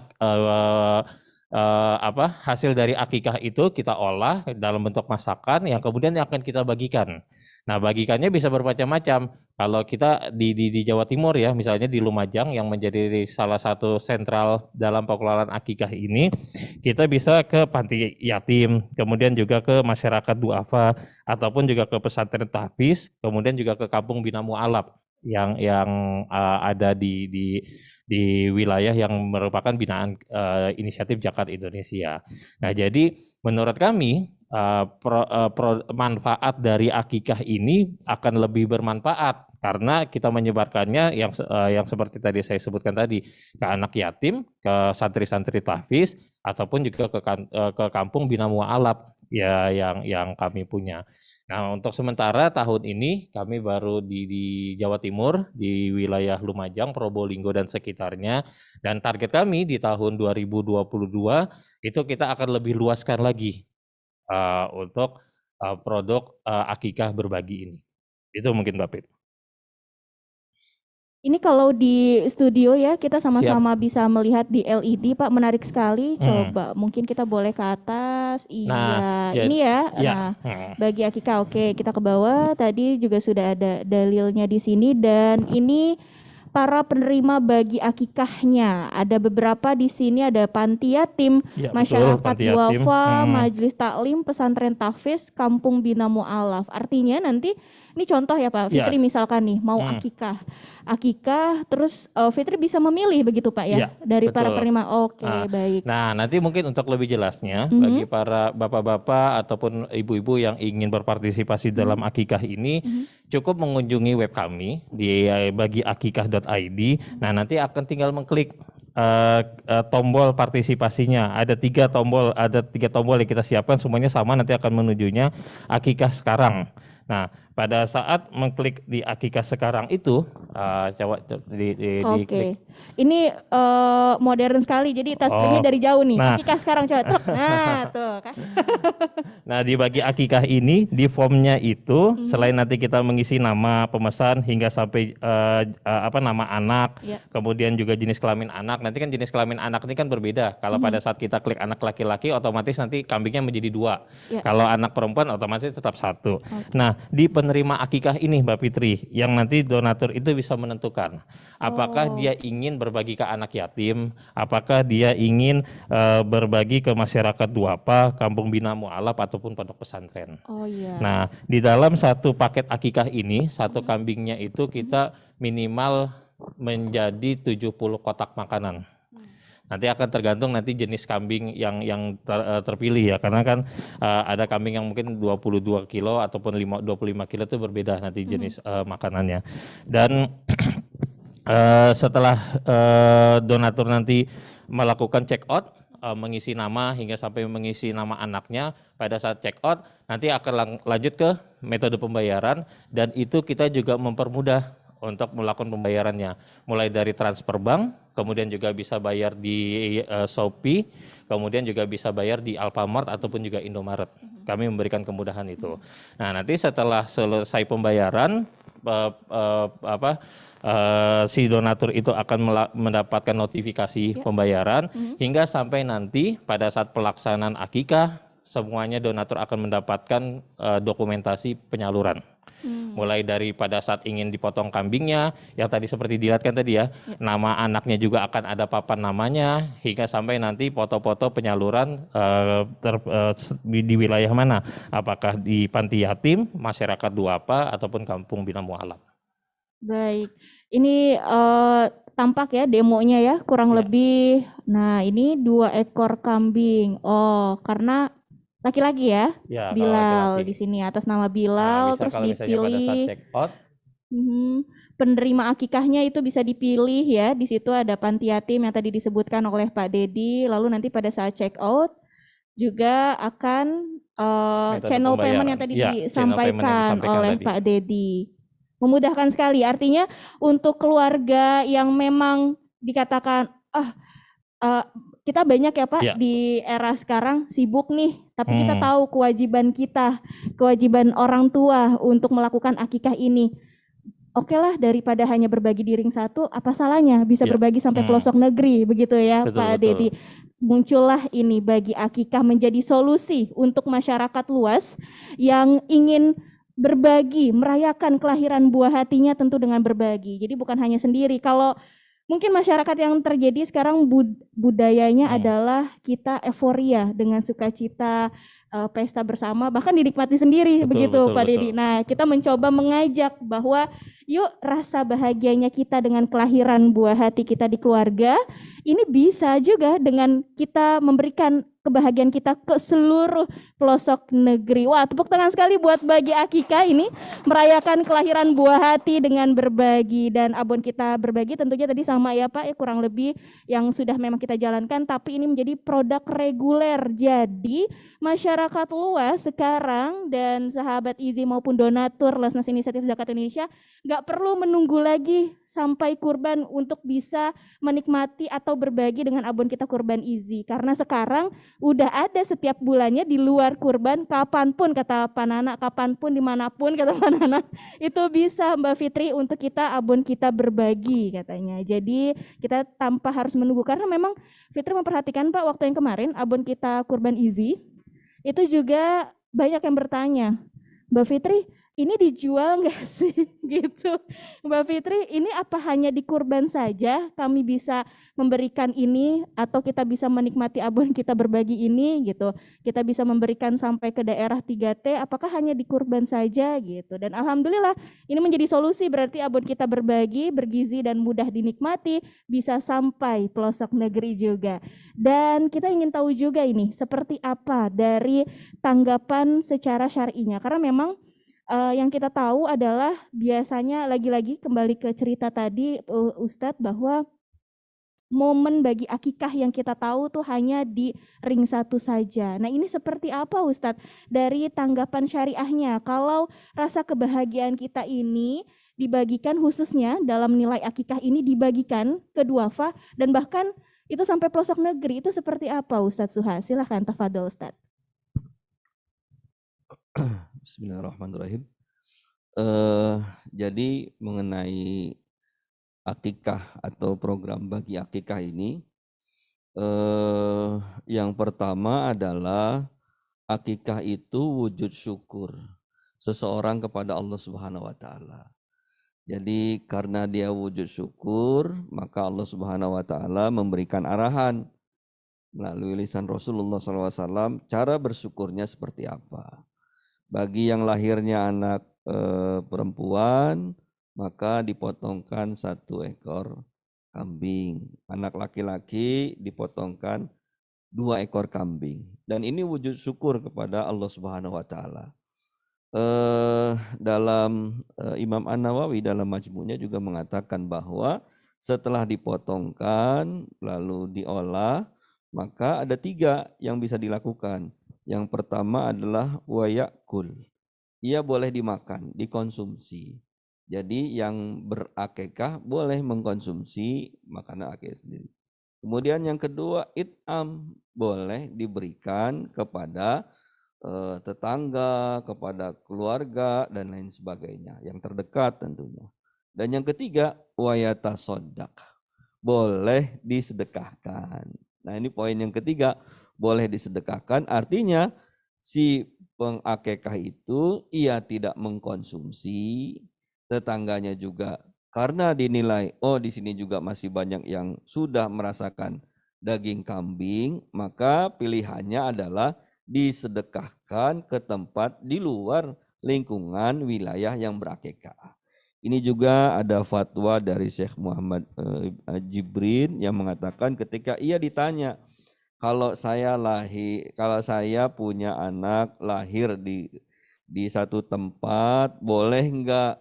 hasil dari akikah itu kita olah dalam bentuk masakan yang kemudian akan kita bagikan. Nah, bagikannya bisa bermacam-macam. Kalau kita di Jawa Timur ya, misalnya di Lumajang yang menjadi salah satu sentral dalam pengelolaan akikah ini, kita bisa ke panti yatim, kemudian juga ke masyarakat duafa, ataupun juga ke pesantren tahfiz, kemudian juga ke kampung Bina Mu'alaf yang ada di wilayah yang merupakan binaan inisiatif Zakat Indonesia. Nah, jadi menurut kami manfaat dari akikah ini akan lebih bermanfaat karena kita menyebarkannya yang seperti tadi saya sebutkan tadi, ke anak yatim, ke santri-santri tahfiz, ataupun juga ke kampung Bina Mu'alaf ya yang kami punya. Nah, untuk sementara tahun ini kami baru di Jawa Timur, di wilayah Lumajang, Probolinggo dan sekitarnya, dan target kami di tahun 2022 itu kita akan lebih luaskan lagi untuk produk akikah berbagi ini. Itu mungkin Mbak Pit. Ini kalau di studio ya, kita sama-sama bisa melihat di LED, Pak, menarik sekali. Coba mungkin kita boleh ke atas. Iya, ini ya. Nah, bagi akikah, oke, kita ke bawah. Tadi juga sudah ada dalilnya di sini, dan ini para penerima bagi akikahnya. Ada beberapa di sini, ada panti yatim, masyarakat duafa, majelis taklim, pesantren tahfiz, kampung Bina Mu'alaf. Artinya nanti ini contoh ya Pak Fitri, misalkan nih mau akikah, terus Fitri bisa memilih begitu Pak ya, dari para penerima. Oke, baik. Nah, nanti mungkin untuk lebih jelasnya bagi para bapak-bapak ataupun ibu-ibu yang ingin berpartisipasi dalam akikah ini, cukup mengunjungi web kami di bagiakikah.id. Nah, nanti akan tinggal mengklik tombol partisipasinya. Ada tiga tombol yang kita siapkan, semuanya sama, nanti akan menujunya akikah sekarang. Nah, pada saat mengklik di akikah sekarang itu, coba diklik. Ini modern sekali, jadi touchscreen-nya dari jauh nih. Akikah sekarang coba. Nah, tuh kan. Nah, di bagi akikah ini, di formnya itu, selain nanti kita mengisi nama pemesan hingga sampai nama anak, kemudian juga jenis kelamin anak. Nanti kan jenis kelamin anak ini kan berbeda. Kalau pada saat kita klik anak laki-laki, otomatis nanti kambingnya menjadi 2. Kalau anak perempuan, otomatis tetap 1. Nah, di penerima akikah ini Mbak Fitri, yang nanti donatur itu bisa menentukan apakah dia ingin berbagi ke anak yatim, apakah dia ingin berbagi ke masyarakat duafa, kampung bina mualaf ataupun pondok pesantren. Oh iya. Nah, di dalam satu paket akikah ini, satu kambingnya itu kita minimal menjadi 70 kotak makanan. Nanti akan tergantung nanti jenis kambing yang terpilih ya, karena kan ada kambing yang mungkin 22 kilo ataupun 25 kilo itu berbeda nanti jenis makanannya. Dan setelah donatur nanti melakukan check out, mengisi nama hingga sampai mengisi nama anaknya, pada saat check out nanti akan lanjut ke metode pembayaran, dan itu kita juga mempermudah untuk melakukan pembayarannya, mulai dari transfer bank, kemudian juga bisa bayar di Shopee, kemudian juga bisa bayar di Alfamart ataupun juga Indomaret. Kami memberikan kemudahan itu. Nah, nanti setelah selesai pembayaran, si donatur itu akan mendapatkan notifikasi pembayaran hingga sampai nanti pada saat pelaksanaan akikah, semuanya donatur akan mendapatkan dokumentasi penyaluran. Mulai dari pada saat ingin dipotong kambingnya, yang tadi seperti dilihatkan tadi ya, nama anaknya juga akan ada papan namanya, hingga sampai nanti foto-foto penyaluran di wilayah mana, apakah di panti yatim, masyarakat duafa, ataupun kampung bina mualaf. Baik, ini tampak ya demonya ya kurang lebih. Nah ini 2 ekor kambing. Oh karena laki-laki ya, Ya, Bilal laki-laki. di sini atas nama Bilal, terus kalau misalnya pada saat dipilih. check out, Penerima akikahnya itu bisa dipilih ya. Di situ ada panti yatim yang tadi disebutkan oleh Pak Dedi. Lalu nanti pada saat check out juga akan channel payment yang tadi disampaikan oleh Pak Dedi. Memudahkan sekali. Artinya untuk keluarga yang memang dikatakan kita banyak ya Pak di era sekarang sibuk nih, tapi kita tahu kewajiban orang tua untuk melakukan akikah ini. Oke lah, daripada hanya berbagi di ring satu, apa salahnya bisa berbagi sampai pelosok negeri, begitu ya Pak Dedi. Muncullah ini bagi akikah menjadi solusi untuk masyarakat luas yang ingin berbagi, merayakan kelahiran buah hatinya tentu dengan berbagi. Jadi bukan hanya sendiri. Kalau mungkin masyarakat yang terjadi sekarang budayanya adalah kita euforia dengan sukacita, pesta bersama, bahkan dinikmati sendiri, begitu Pak Dedi. Nah, kita mencoba mengajak bahwa yuk rasa bahagianya kita dengan kelahiran buah hati kita di keluarga, ini bisa juga dengan kita memberikan kebahagiaan kita ke seluruh pelosok negeri. Wah, tepuk tangan sekali buat Bagi Akikah ini merayakan kelahiran buah hati dengan berbagi, dan abon kita berbagi tentunya tadi sama ya Pak, kurang lebih yang sudah memang kita jalankan, tapi ini menjadi produk reguler. Jadi masyarakat luas sekarang dan sahabat Izi maupun donatur Lesnas Inisiatif Zakat Indonesia nggak perlu menunggu lagi sampai kurban untuk bisa menikmati atau berbagi dengan abon kita kurban Izi, karena sekarang udah ada setiap bulannya di luar kurban, kapanpun kata Pak Nana, kapanpun dimanapun kata Pak Nana, itu bisa Mbak Fitri untuk kita abon kita berbagi katanya. Jadi kita tanpa harus menunggu, karena memang Fitri memperhatikan Pak waktu yang kemarin abon kita kurban Izi, itu juga banyak yang bertanya, Mbak Fitri ini dijual nggak sih gitu. Mbak Fitri, ini apa hanya di kurban saja kami bisa memberikan ini, atau kita bisa menikmati abon kita berbagi ini gitu. Kita bisa memberikan sampai ke daerah 3T, apakah hanya di kurban saja gitu. Dan alhamdulillah ini menjadi solusi, berarti abon kita berbagi, bergizi dan mudah dinikmati, bisa sampai pelosok negeri juga. Dan kita ingin tahu juga ini seperti apa dari tanggapan secara syar'inya, karena memang yang kita tahu adalah biasanya lagi-lagi kembali ke cerita tadi Ustadz, bahwa momen bagi akikah yang kita tahu tuh hanya di ring satu saja. Nah ini seperti apa Ustadz dari tanggapan syariahnya, kalau rasa kebahagiaan kita ini dibagikan, khususnya dalam nilai akikah ini dibagikan ke duafa dan bahkan itu sampai pelosok negeri, itu seperti apa Ustadz Suha? Silahkan tafadhol Ustadz. Bismillahirrahmanirrahim. Jadi mengenai akikah atau program bagi akikah ini, yang pertama adalah akikah itu wujud syukur. seseorang kepada Allah Subhanahu wa taala. Jadi karena dia wujud syukur, maka Allah Subhanahu wa taala memberikan arahan melalui lisan Rasulullah SAW cara bersyukurnya seperti apa. Bagi yang lahirnya anak perempuan, maka dipotongkan 1 ekor kambing. Anak laki-laki dipotongkan 2 ekor kambing. Dan ini wujud syukur kepada Allah Subhanahu wa taala. Dalam Imam An-Nawawi dalam Majmu'nya juga mengatakan bahwa setelah dipotongkan lalu diolah, maka ada 3 yang bisa dilakukan. Yang pertama adalah wayakul. Ia boleh dimakan, dikonsumsi. Jadi yang berakikah boleh mengkonsumsi makanan akikah sendiri. Kemudian yang kedua, it'am, boleh diberikan kepada tetangga, kepada keluarga dan lain sebagainya, yang terdekat tentunya. Dan yang ketiga, wayatasoddaq, boleh disedekahkan. Nah ini poin yang ketiga, boleh disedekahkan, artinya si pengakekah itu ia tidak mengkonsumsi, tetangganya juga karena dinilai di sini juga masih banyak yang sudah merasakan daging kambing, maka pilihannya adalah disedekahkan ke tempat di luar lingkungan wilayah yang berakekah. Ini juga ada fatwa dari Syekh Muhammad Jibrin yang mengatakan ketika ia ditanya, kalau saya punya anak lahir di satu tempat, boleh enggak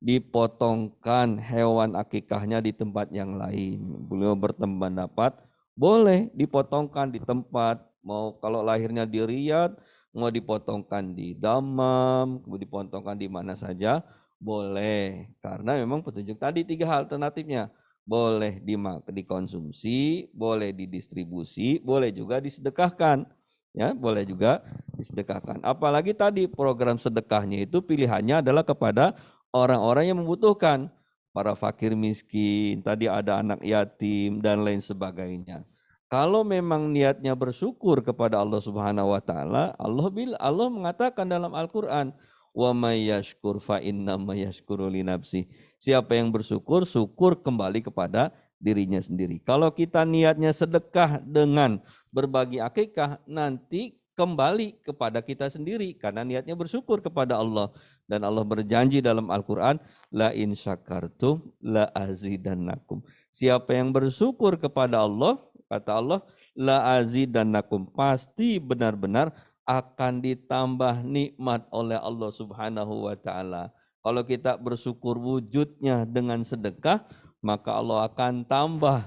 dipotongkan hewan akikahnya di tempat yang lain? Beliau berpendapat boleh dipotongkan di tempat, mau kalau lahirnya di Riyadh, mau dipotongkan di Dammam, mau dipotongkan di mana saja boleh, karena memang petunjuk tadi 3 hal alternatifnya. Boleh dikonsumsi, boleh didistribusi, boleh juga disedekahkan. Ya, boleh juga disedekahkan. Apalagi tadi program sedekahnya itu pilihannya adalah kepada orang-orang yang membutuhkan, para fakir miskin, tadi ada anak yatim dan lain sebagainya. Kalau memang niatnya bersyukur kepada Allah Subhanahu wa taala, Allah mengatakan dalam Al-Qur'an, wa may yashkur fa innama yashkuru li nafsi. Siapa yang bersyukur, syukur kembali kepada dirinya sendiri. Kalau kita niatnya sedekah dengan berbagi akikah, nanti kembali kepada kita sendiri karena niatnya bersyukur kepada Allah. Dan Allah berjanji dalam Al-Qur'an, la in syakartum la azidannakum. Siapa yang bersyukur kepada Allah, kata Allah, la azidannakum, pasti benar-benar akan ditambah nikmat oleh Allah Subhanahu wa taala. Kalau kita bersyukur wujudnya dengan sedekah, maka Allah akan tambah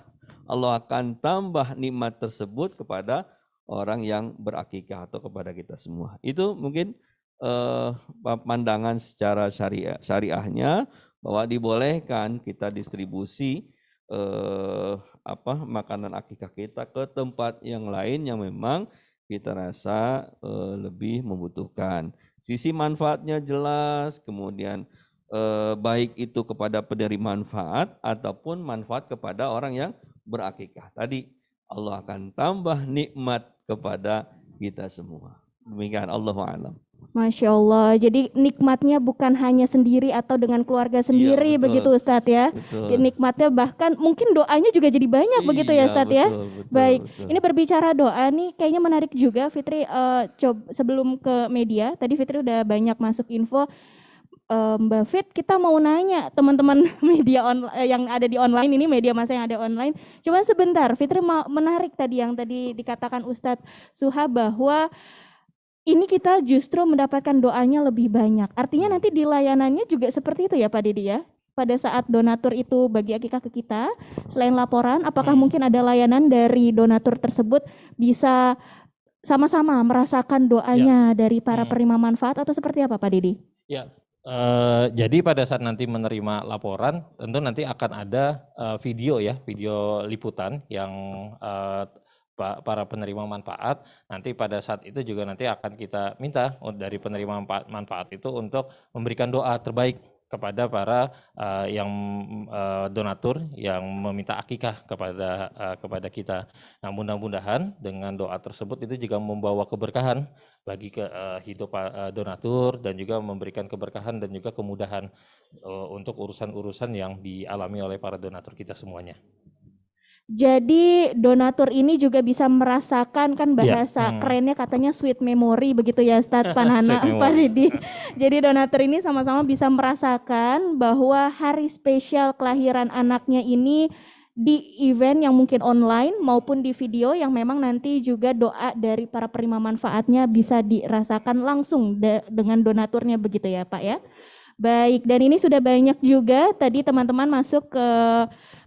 nikmat tersebut kepada orang yang berakikah atau kepada kita semua. Itu mungkin pandangan secara syariahnya bahwa dibolehkan kita distribusi makanan akikah kita ke tempat yang lain yang memang kita rasa lebih membutuhkan. Sisi manfaatnya jelas, kemudian baik itu kepada penerima manfaat ataupun manfaat kepada orang yang berakikah. Tadi Allah akan tambah nikmat kepada kita semua. Demikian, Allahu a'lam. Masya Allah, jadi nikmatnya bukan hanya sendiri atau dengan keluarga sendiri, betul. Begitu Ustadz ya. Betul. Nikmatnya bahkan mungkin doanya juga jadi banyak begitu ya Ustadz ya. Baik, ini berbicara doa nih kayaknya menarik juga Fitri. Sebelum ke media, tadi Fitri udah banyak masuk info. Mbak Fit, kita mau nanya teman-teman media yang ada di online ini, media massa yang ada online. Coba sebentar, Fitri mau menarik tadi yang tadi dikatakan Ustadz Suha bahwa ini kita justru mendapatkan doanya lebih banyak. Artinya nanti di layanannya juga seperti itu ya Pak Didi ya? Pada saat donatur itu bagi akikah ke kita, selain laporan, apakah mungkin ada layanan dari donatur tersebut bisa sama-sama merasakan doanya dari para penerima manfaat atau seperti apa Pak Didi? Ya, jadi pada saat nanti menerima laporan, tentu nanti akan ada video liputan yang para penerima manfaat. Nanti pada saat itu juga nanti akan kita minta dari penerima manfaat itu untuk memberikan doa terbaik kepada para yang donatur yang meminta akikah kepada kita. Nah, mudah-mudahan dengan doa tersebut itu juga membawa keberkahan bagi hidup donatur dan juga memberikan keberkahan dan juga kemudahan untuk urusan-urusan yang dialami oleh para donatur kita semuanya. Jadi donatur ini juga bisa merasakan kan bahasa kerennya katanya sweet memory begitu ya Ustadz Panana Pak Didi. Jadi donatur ini sama-sama bisa merasakan bahwa hari spesial kelahiran anaknya ini di event yang mungkin online maupun di video yang memang nanti juga doa dari para penerima manfaatnya bisa dirasakan langsung dengan donaturnya begitu ya Pak ya. Baik, dan ini sudah banyak juga tadi teman-teman masuk ke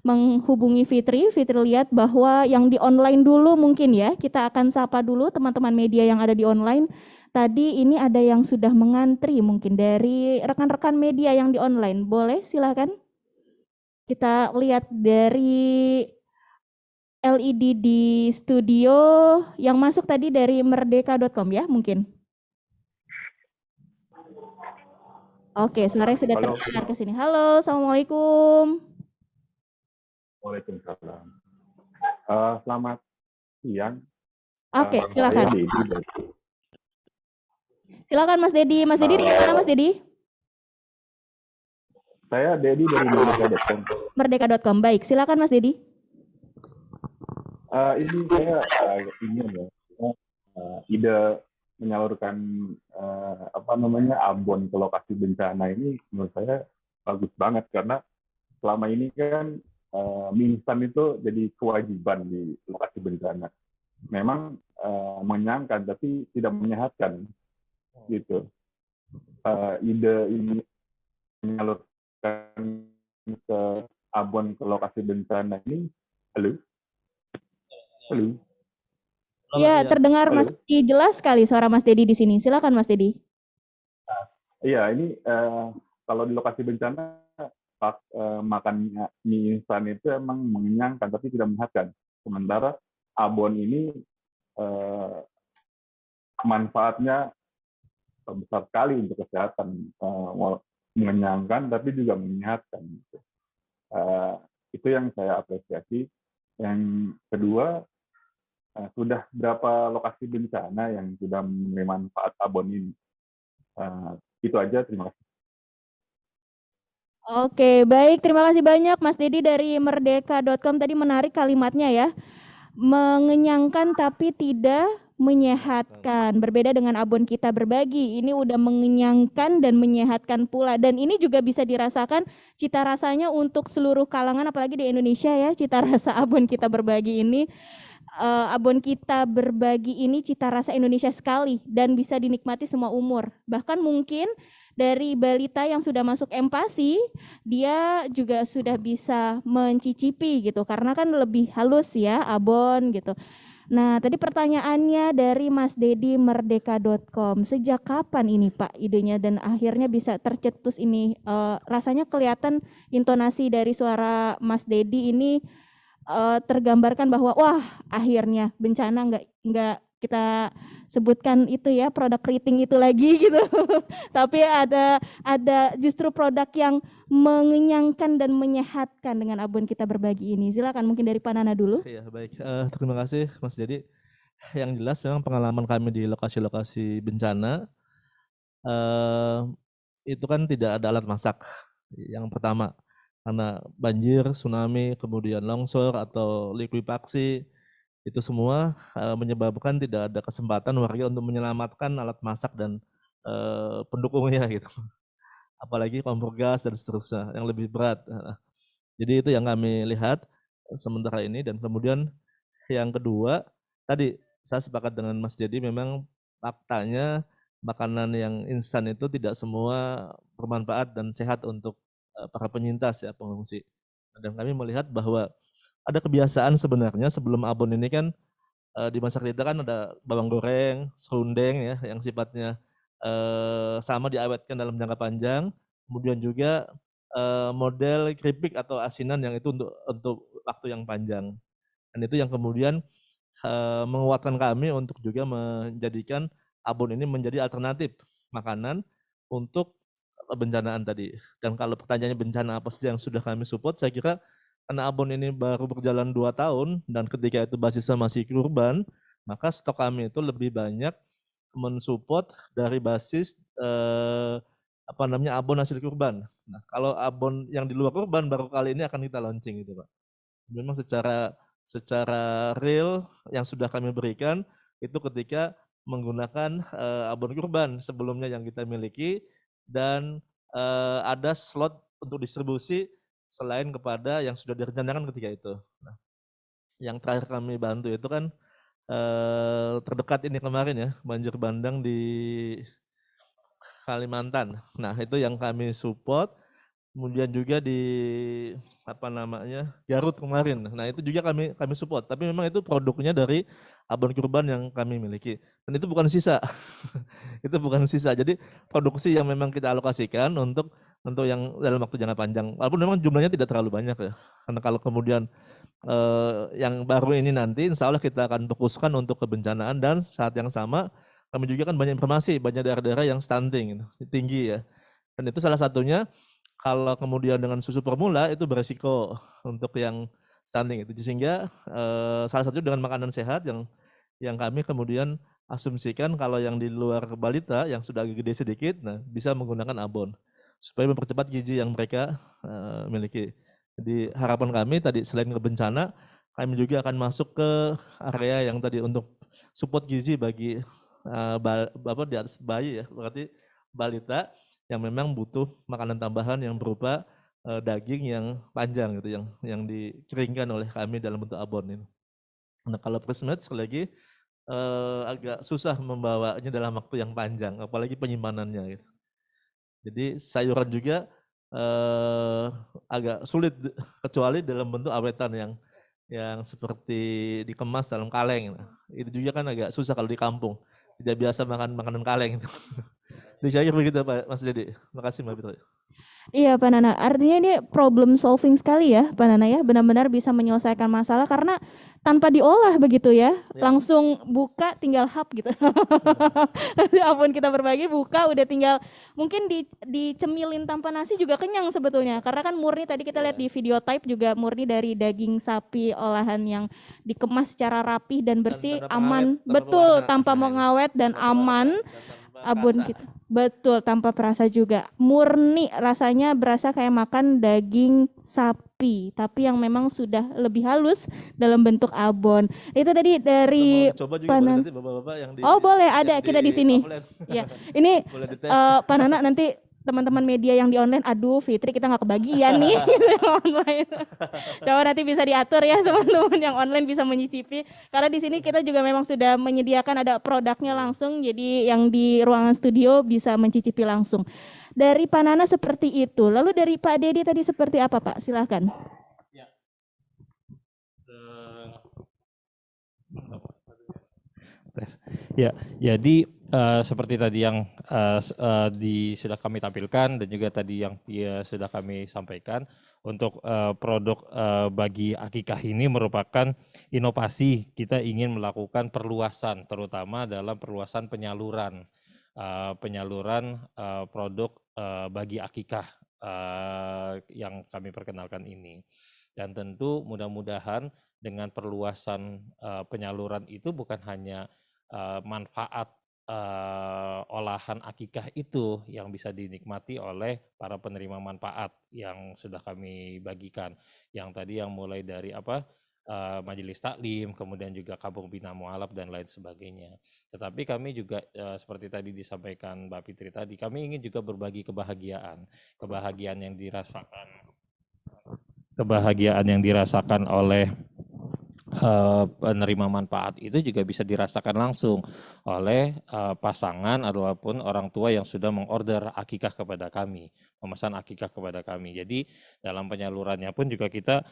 menghubungi Fitri. Fitri lihat bahwa yang di online dulu mungkin ya, kita akan sapa dulu teman-teman media yang ada di online. Tadi ini ada yang sudah mengantri mungkin dari rekan-rekan media yang di online. Boleh silakan. Kita lihat dari LED di studio yang masuk tadi dari merdeka.com ya mungkin. Oke, suaranya sudah terdengar ke sini. Halo, Assalamualaikum. Waalaikumsalam. Selamat siang. Oke, silakan. Silakan Mas Dedi. Mas Dedi dari mana Mas Dedi? Saya Dedi dari merdeka.com. Merdeka.com. Baik, silakan Mas Dedi. Ini saya ingin ya, ide menyalurkan abon ke lokasi bencana ini menurut saya bagus banget karena selama ini kan mie instan itu jadi kewajiban di lokasi bencana. Memang mengenyangkan tapi tidak menyehatkan gitu. Ide ini menyalurkan ke abon ke lokasi bencana ini, halo. Iya, terdengar Mas Dedi jelas sekali suara Mas Dedi di sini. Silakan Mas Dedi. Iya, ini kalau di lokasi bencana makan mie instan itu emang mengenyangkan tapi tidak menyehatkan. Sementara abon ini manfaatnya besar sekali untuk kesehatan, mengenyangkan tapi juga menyehatkan. Itu yang saya apresiasi. Yang kedua, sudah berapa lokasi bencana yang sudah menerima manfaat abon ini? Itu aja, terima kasih. Oke, baik. Terima kasih banyak Mas Dedi dari merdeka.com. Tadi menarik kalimatnya ya. Mengenyangkan tapi tidak menyehatkan. Berbeda dengan abon kita berbagi. Ini udah mengenyangkan dan menyehatkan pula. Dan ini juga bisa dirasakan cita rasanya untuk seluruh kalangan, apalagi di Indonesia ya. Cita rasa abon kita berbagi ini. Abon kita berbagi ini cita rasa Indonesia sekali dan bisa dinikmati semua umur. Bahkan mungkin dari balita yang sudah masuk empasi, dia juga sudah bisa mencicipi gitu, karena kan lebih halus ya abon gitu. Nah, tadi pertanyaannya dari Mas Dedi merdeka.com. Sejak kapan ini Pak idenya dan akhirnya bisa tercetus ini? Rasanya kelihatan intonasi dari suara Mas Dedi ini tergambarkan bahwa wah akhirnya bencana nggak kita sebutkan itu ya produk keriting itu lagi gitu tapi ada justru produk yang mengenyangkan dan menyehatkan dengan abon kita berbagi ini. Silakan mungkin dari Pak Nana dulu. Ya baik, terima kasih Mas Dedi. Yang jelas memang pengalaman kami di lokasi-lokasi bencana itu kan tidak ada alat masak. Yang pertama, karena banjir, tsunami, kemudian longsor atau likuifaksi, itu semua menyebabkan tidak ada kesempatan warga untuk menyelamatkan alat masak dan pendukungnya gitu. Apalagi kompor gas dan seterusnya yang lebih berat. Jadi itu yang kami lihat sementara ini. Dan kemudian yang kedua, tadi saya sepakat dengan Mas Dedi, memang faktanya makanan yang instan itu tidak semua bermanfaat dan sehat untuk para penyintas ya, pengungsi. Dan kami melihat bahwa ada kebiasaan sebenarnya sebelum abon ini kan di masa kita kan ada bawang goreng, serundeng ya yang sifatnya sama diawetkan dalam jangka panjang. Kemudian juga model keripik atau asinan yang itu untuk waktu yang panjang. Dan itu yang kemudian menguatkan kami untuk juga menjadikan abon ini menjadi alternatif makanan untuk kebencanaan tadi. Dan kalau pertanyaannya bencana apa saja yang sudah kami support, saya kira karena Abon ini baru berjalan 2 tahun dan ketika itu basisnya masih kurban, maka stok kami itu lebih banyak mensupport dari basis abon hasil kurban. Nah, kalau abon yang di luar kurban baru kali ini akan kita launching gitu, Pak. Memang secara real yang sudah kami berikan itu ketika menggunakan abon kurban sebelumnya yang kita miliki dan ada slot untuk distribusi selain kepada yang sudah direncanakan ketika itu. Nah, yang terakhir kami bantu itu kan terdekat ini kemarin ya, banjir bandang di Kalimantan. Nah, itu yang kami support. Kemudian juga di Garut kemarin. Nah, itu juga kami support. Tapi memang itu produknya dari abon kurban yang kami miliki. Dan itu bukan sisa. Itu bukan sisa. Jadi produksi yang memang kita alokasikan untuk yang dalam waktu jangka panjang. Walaupun memang jumlahnya tidak terlalu banyak ya. Karena kalau kemudian yang baru ini nanti insya Allah kita akan fokuskan untuk kebencanaan dan saat yang sama kami juga kan banyak informasi, banyak daerah-daerah yang stunting, tinggi ya. Dan itu salah satunya kalau kemudian dengan susu formula itu beresiko untuk yang stunting itu. Sehingga salah satu dengan makanan sehat yang kami kemudian asumsikan kalau yang di luar balita yang sudah agak gede sedikit, nah bisa menggunakan abon supaya mempercepat gizi yang mereka miliki. Jadi harapan kami tadi selain ke bencana, kami juga akan masuk ke area yang tadi untuk support gizi bagi di atas bayi ya, berarti balita yang memang butuh makanan tambahan yang berupa daging yang panjang gitu, yang dikeringkan oleh kami dalam bentuk abon ini. Nah kalau Prismed sekali lagi agak susah membawanya dalam waktu yang panjang, apalagi penyimpanannya gitu. Jadi sayuran juga agak sulit kecuali dalam bentuk awetan yang seperti dikemas dalam kaleng. Nah, itu juga kan agak susah kalau di kampung. Tidak biasa makan makanan kaleng. Jadi saya kira begitu Pak Mas Dedi. Makasih Mbak Fitri. Iya Pak Nana, artinya ini problem solving sekali ya Pak Nana ya, benar-benar bisa menyelesaikan masalah karena tanpa diolah begitu ya, langsung buka tinggal hap gitu. Apapun kita berbagi buka udah tinggal mungkin dicemilin tanpa nasi juga kenyang sebetulnya, karena kan murni tadi kita lihat di video type juga murni dari daging sapi olahan yang dikemas secara rapih dan bersih, aman, betul, tanpa mengawet dan aman. Abon kita betul tanpa perasa juga, murni rasanya berasa kayak makan daging sapi tapi yang memang sudah lebih halus dalam bentuk abon. Itu tadi dari Panan. Bapak-bapak yang boleh ada kita di sini. Ya, ini Pak Nana nanti teman-teman media yang di online, aduh Fitri kita nggak kebagian nih online. Coba nanti bisa diatur ya teman-teman yang online bisa menyicipi, karena di sini kita juga memang sudah menyediakan ada produknya langsung, jadi yang di ruangan studio bisa mencicipi langsung. Dari Pak Nana seperti itu, lalu dari Pak Dedi tadi seperti apa Pak? Silakan. Ya, jadi seperti tadi yang sudah kami tampilkan dan juga tadi yang sudah kami sampaikan, untuk produk bagi akikah ini merupakan inovasi. Kita ingin melakukan perluasan, terutama dalam perluasan penyaluran produk bagi akikah yang kami perkenalkan ini. Dan tentu mudah-mudahan dengan perluasan penyaluran itu bukan hanya manfaat olahan akikah itu yang bisa dinikmati oleh para penerima manfaat yang sudah kami bagikan, yang tadi yang mulai dari majelis taklim, kemudian juga kampung bina mualaf dan lain sebagainya. Tetapi kami juga seperti tadi disampaikan Mbak Fitri tadi, kami ingin juga berbagi kebahagiaan yang dirasakan oleh penerima manfaat itu juga bisa dirasakan langsung oleh pasangan ataupun orang tua yang sudah mengorder akikah kepada kami, memesan akikah kepada kami. Jadi dalam penyalurannya pun juga kita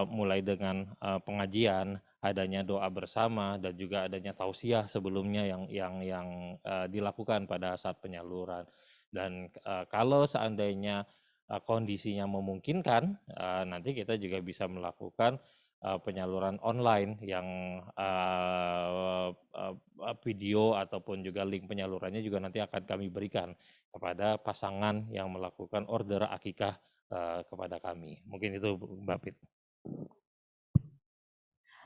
mulai dengan pengajian, adanya doa bersama dan juga adanya tausiah sebelumnya yang dilakukan pada saat penyaluran. Dan kalau seandainya kondisinya memungkinkan, nanti kita juga bisa melakukan penyaluran online yang video ataupun juga link penyalurannya juga nanti akan kami berikan kepada pasangan yang melakukan order akikah kepada kami. Mungkin itu Mbak Pit.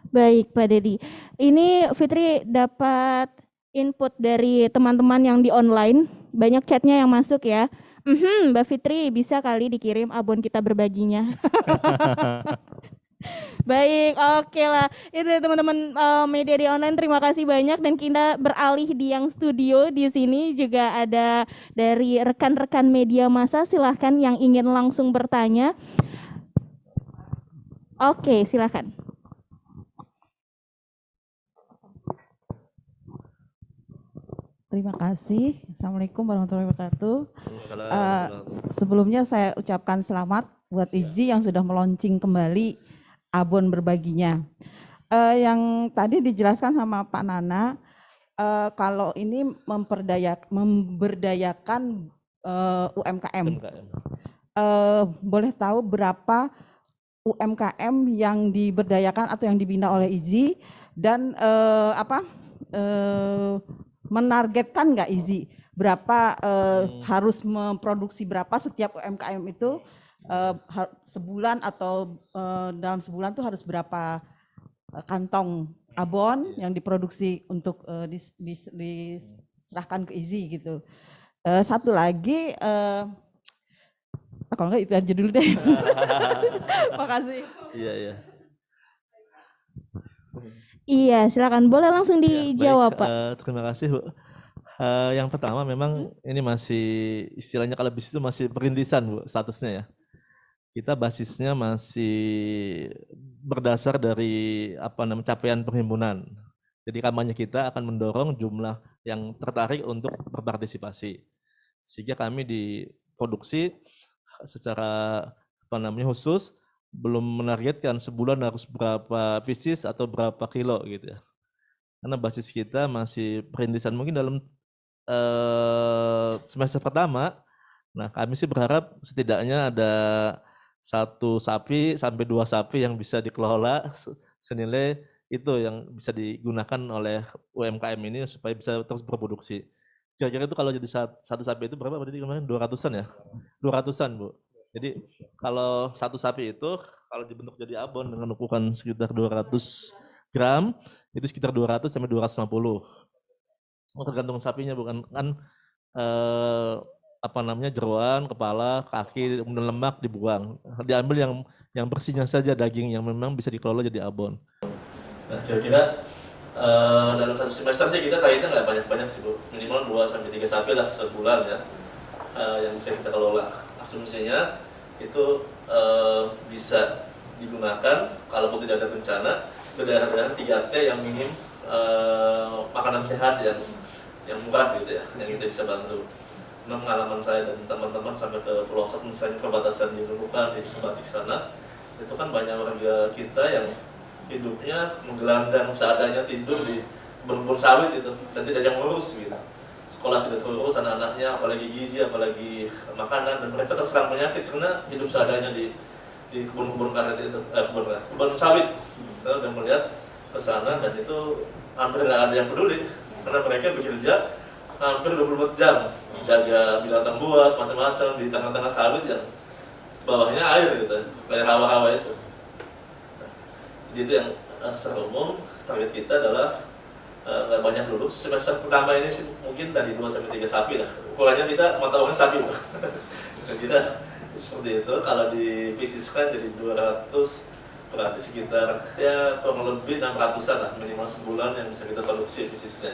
Baik Pak Dedi, ini Fitri dapat input dari teman-teman yang di online, banyak chatnya yang masuk ya. Mbak Fitri bisa kali dikirim abon kita berbaginya. Baik, oke lah. Itu teman-teman media di online, terima kasih banyak, dan kita beralih di yang studio di sini juga ada dari rekan-rekan media massa. Silahkan yang ingin langsung bertanya. Oke, silahkan. Terima kasih. Assalamualaikum warahmatullahi wabarakatuh. Sebelumnya saya ucapkan selamat buat Izzy yang sudah meluncing kembali abon berbaginya. Yang tadi dijelaskan sama Pak Nana, kalau ini memberdayakan UMKM. Boleh tahu berapa UMKM yang diberdayakan atau yang dibina oleh Izzy, dan menargetkan nggak Izzy berapa harus memproduksi berapa setiap UMKM itu sebulan, atau dalam sebulan tuh harus berapa kantong abon yang diproduksi untuk diserahkan ke Izzy gitu. Satu lagi, kalau nggak itu aja dulu deh. Makasih. Iya. Iya, silakan, boleh langsung dijawab, Pak. Terima kasih, Bu. Yang pertama memang ini masih istilahnya kalau bisnis itu masih perintisan, Bu, statusnya ya. Kita basisnya masih berdasar dari capaian perhimpunan. Jadi kampanye kita akan mendorong jumlah yang tertarik untuk berpartisipasi. Sehingga kami di produksi secara khusus belum menargetkan sebulan harus berapa pieces atau berapa kilo gitu ya. Karena basis kita masih perintisan, mungkin dalam semester pertama. Nah, kami sih berharap setidaknya ada 1 sapi sampai 2 sapi yang bisa dikelola senilai itu yang bisa digunakan oleh UMKM ini supaya bisa terus berproduksi. Kira-kira itu kalau jadi 1 sapi itu berapa berarti kemarin? 200-an ya? 200-an, Bu. Jadi kalau 1 sapi itu kalau dibentuk jadi abon dengan ukuran sekitar 200 gram itu sekitar 200 sampai 250. Tergantung sapinya, bukan kan jeroan, kepala, kaki, kemudian lemak dibuang. Diambil yang bersihnya saja, daging yang memang bisa dikelola jadi abon. Nah, kira-kira dalam 1 semester sih kita targetnya nggak banyak-banyak sih, Bu. Minimal 2 sampai 3 sapi lah sebulan ya yang bisa kita kelola. Asumsinya itu bisa digunakan kalaupun tidak ada bencana ke daerah-daerah 3T yang minim makanan sehat yang murah gitu ya, yang kita bisa bantu. Karena pengalaman saya dan teman-teman sampai ke pelosok misalnya perbatasan di Nunukan, di Sebatik sana, itu kan banyak warga kita yang hidupnya menggelandang seadanya, tidur di kebun sawit itu dan tidak ada yang ngurus gitu. Sekolah tidak terurus anak-anaknya, apalagi gizi, apalagi makanan, dan mereka terserang penyakit karena hidup seadanya di kebun-kebun karet itu, kebun sawit. Saya udah melihat ke sana dan itu hampir nggak ada yang peduli karena mereka bekerja hampir 24 jam jaga binatang buas macam-macam di tengah-tengah sawit yang bawahnya air gitu, kayak rawa-rawa itu. Nah, jadi itu yang secara umum target kita adalah nggak banyak dulu. Semester pertama ini sih mungkin tadi 2 sampai 3 sapi lah. Ukurannya kita mata sapi loh. Dan kita seperti itu. Kalau dibisniskan jadi 200, berarti sekitar ya kurang lebih 600-an lah minimal sebulan yang bisa kita produksi bisnisnya.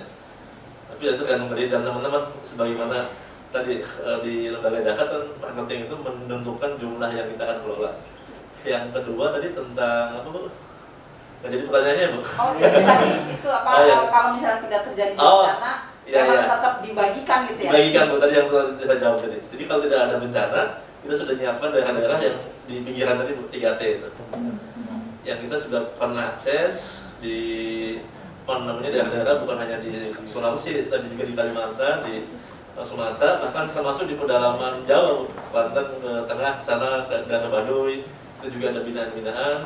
Tapi itu tergantung dari dan teman-teman, sebagaimana tadi di lembaga zakat kan marketing itu menentukan jumlah yang kita akan kelola. Yang kedua tadi tentang apa, Bu? Nah, jadi pertanyaannya, Bu. Oh, jadi tadi itu apa kalau misalnya tidak terjadi bencana, tetap dibagikan gitu ya? Dibagikan, Bu, tadi yang kita jawab tadi. Jadi kalau tidak ada bencana, kita sudah menyiapkan daerah-daerah yang di pinggiran tadi, Bu, 3T itu. Yang kita sudah pernah akses di daerah-daerah bukan hanya di Sulawesi, tapi juga di Kalimantan, di Sumatera, bahkan termasuk di pedalaman Jawa, Banten ke tengah sana, ke Daerah Baduy, itu juga ada binaan-binaan.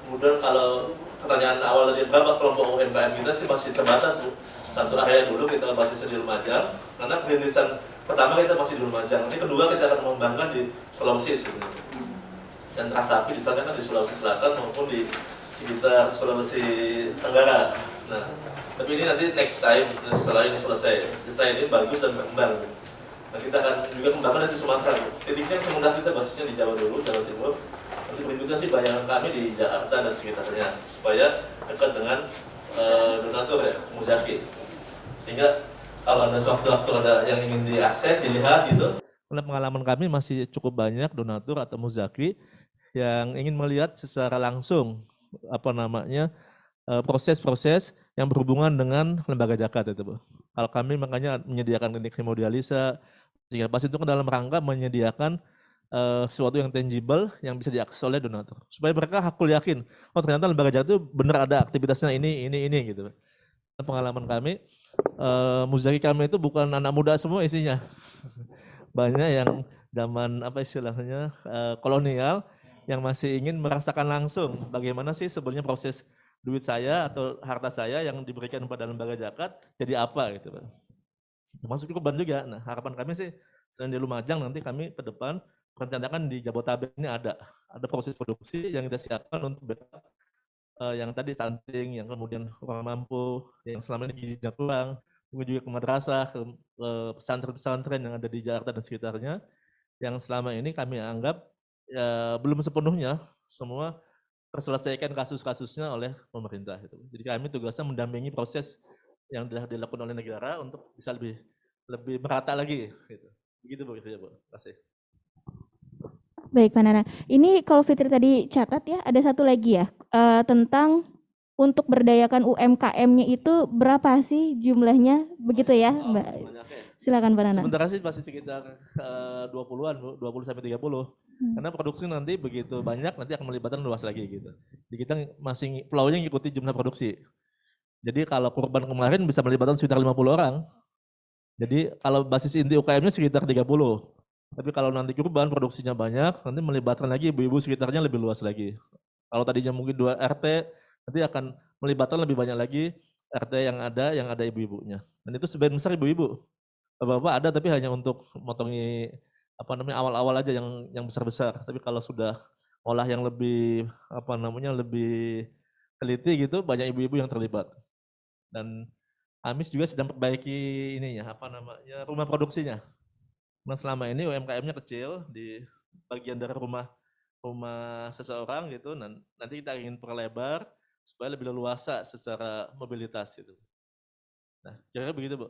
Kemudian kalau pertanyaan awal dari berapa kelompok UMKM kita sih masih terbatas, Bu. Satu area dulu kita basisnya di Lumajang, karena perintisan pertama kita masih di Lumajang, nanti kedua kita akan mengembangkan di Sulawesi sebenarnya. Sentra sapi di sana kan di Sulawesi Selatan maupun di sekitar Sulawesi Tenggara. Nah, tapi ini nanti next time setelah ini selesai, setelah ini bagus dan berkembang. Nah, kita akan juga kembangkan di Sumatera. Titiknya sementara kita basisnya di Jawa dulu, Jawa Timur. Nanti berikutnya sih bayangan kami di Jakarta dan sekitarnya supaya dekat dengan donatur ya, Muzaki. Sehingga kalau ada sewaktu-waktu ada yang ingin diakses, dilihat gitu. Karena pengalaman kami masih cukup banyak donatur atau Muzaki yang ingin melihat secara langsung proses-proses yang berhubungan dengan lembaga zakat itu, Bu. Kalau kami makanya menyediakan klinik hemodialisa, sehingga pas itu kan dalam rangka menyediakan sesuatu yang tangible yang bisa diakses oleh donatur, supaya mereka hakul yakin, oh ternyata lembaga zakat itu benar ada aktivitasnya ini gitu. Pengalaman kami, Muzaki kami itu bukan anak muda semua isinya, banyak yang zaman kolonial yang masih ingin merasakan langsung bagaimana sih sebenarnya proses duit saya atau harta saya yang diberikan kepada lembaga zakat jadi apa gitu, Pak. Termasuk kurban juga. Nah, harapan kami sih selain di Lumajang nanti kami ke depan merencanakan di Jabodetabek ini ada proses produksi yang kita siapkan untuk backup yang tadi stunting, yang kemudian kurang mampu, yang selama ini gizinya kurang, kemudian juga ke madrasah, ke pesantren-pesantren yang ada di Jakarta dan sekitarnya, yang selama ini kami anggap belum sepenuhnya semua terselesaikan kasus-kasusnya oleh pemerintah. Gitu. Jadi kami tugasnya mendampingi proses yang telah dilakukan oleh negara untuk bisa lebih merata lagi. Gitu. Begitu Bu. Terima kasih. Baik, Pak Nana. Ini kalau Fitri tadi catat ya, ada satu lagi ya, tentang untuk berdayakan UMKM-nya itu berapa sih jumlahnya? Begitu ya, Mbak? Silakan Pak Nana. Sementara sih masih sekitar 20-an, 20 sampai 30. Karena produksi nanti begitu banyak, nanti akan melibatkan luas lagi gitu. Jadi kita masih pulaunya ngikuti jumlah produksi. Jadi kalau kurban kemarin bisa melibatkan sekitar 50 orang. Jadi kalau basis inti UKM-nya sekitar 30. Tapi kalau nanti kurban produksinya banyak, nanti melibatkan lagi ibu-ibu sekitarnya lebih luas lagi. Kalau tadinya mungkin 2 RT, nanti akan melibatkan lebih banyak lagi RT yang ada ibu-ibunya. Dan itu sebagian besar ibu-ibu. Bapak-bapak ada tapi hanya untuk motongi awal-awal aja yang besar-besar. Tapi kalau sudah olah yang lebih lebih teliti gitu, banyak ibu-ibu yang terlibat. Dan Amis juga sedang perbaiki rumah produksinya. Nah, selama ini UMKM-nya kecil di bagian dari rumah seseorang gitu. Nanti kita ingin perlebar supaya lebih leluasa secara mobilitas gitu. Nah, kira-kira begitu, Bu.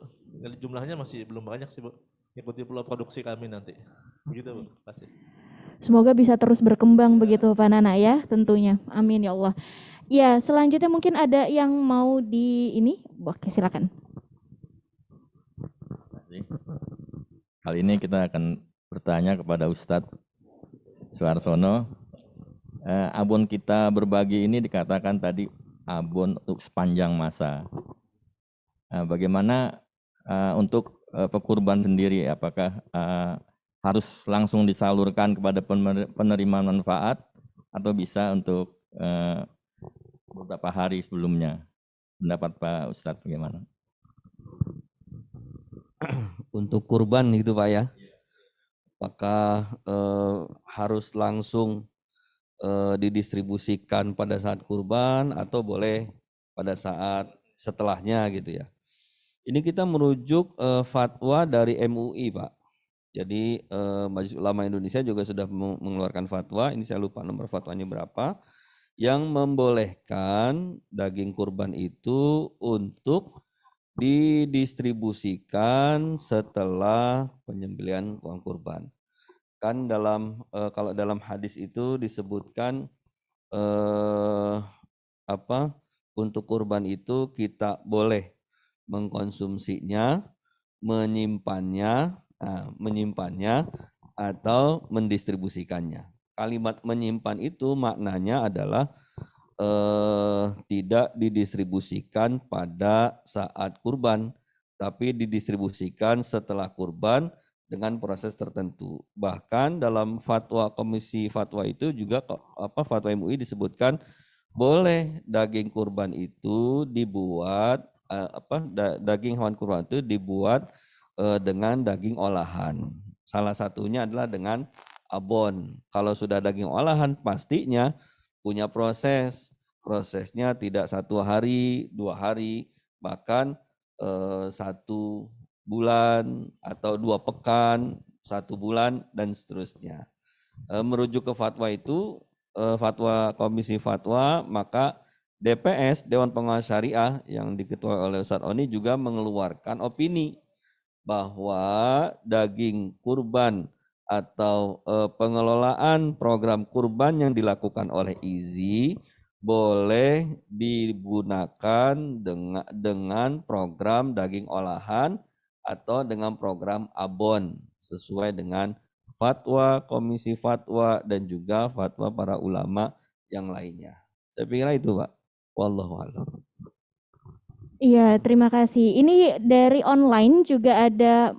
Jumlahnya masih belum banyak sih, Bu. Ikuti pulau produksi kami nanti. Begitu, Bu. Terima kasih. Semoga bisa terus berkembang begitu Pak Nana ya, tentunya. Amin ya Allah. Ya, selanjutnya mungkin ada yang mau Oke, silakan. Kali ini kita akan bertanya kepada Ustadz Suarsono. Abon kita berbagi ini dikatakan tadi abon untuk sepanjang masa. Bagaimana untuk pekurban sendiri? Apakah harus langsung disalurkan kepada penerima manfaat atau bisa untuk beberapa hari sebelumnya? Pendapat Pak Ustadz bagaimana? Untuk kurban gitu Pak ya, apakah harus langsung didistribusikan pada saat kurban atau boleh pada saat setelahnya gitu ya. Ini kita merujuk fatwa dari MUI Pak. Jadi Majelis Ulama Indonesia juga sudah mengeluarkan fatwa, ini saya lupa nomor fatwanya berapa, yang membolehkan daging kurban itu untuk didistribusikan setelah penyembelihan uang kurban. Kan kalau dalam hadis itu disebutkan untuk kurban itu kita boleh mengkonsumsinya, menyimpannya atau mendistribusikannya. Kalimat menyimpan itu maknanya adalah tidak didistribusikan pada saat kurban, tapi didistribusikan setelah kurban dengan proses tertentu. Bahkan dalam fatwa Komisi Fatwa itu juga fatwa MUI disebutkan boleh daging kurban itu dibuat daging hewan kurban itu dibuat dengan daging olahan. Salah satunya adalah dengan abon. Kalau sudah daging olahan pastinya punya prosesnya tidak 1 hari, 2 hari, bahkan 1 bulan atau 2 pekan, 1 bulan dan seterusnya. Merujuk ke fatwa itu, fatwa Komisi Fatwa, maka DPS Dewan Pengawas Syariah yang diketuai oleh Ustadz Oni juga mengeluarkan opini bahwa daging kurban atau pengelolaan program kurban yang dilakukan oleh IZI boleh digunakan dengan program daging olahan atau dengan program abon sesuai dengan fatwa Komisi Fatwa dan juga fatwa para ulama yang lainnya. Saya pikir itu, Pak. Wallahu a'lam. Iya, terima kasih. Ini dari online juga ada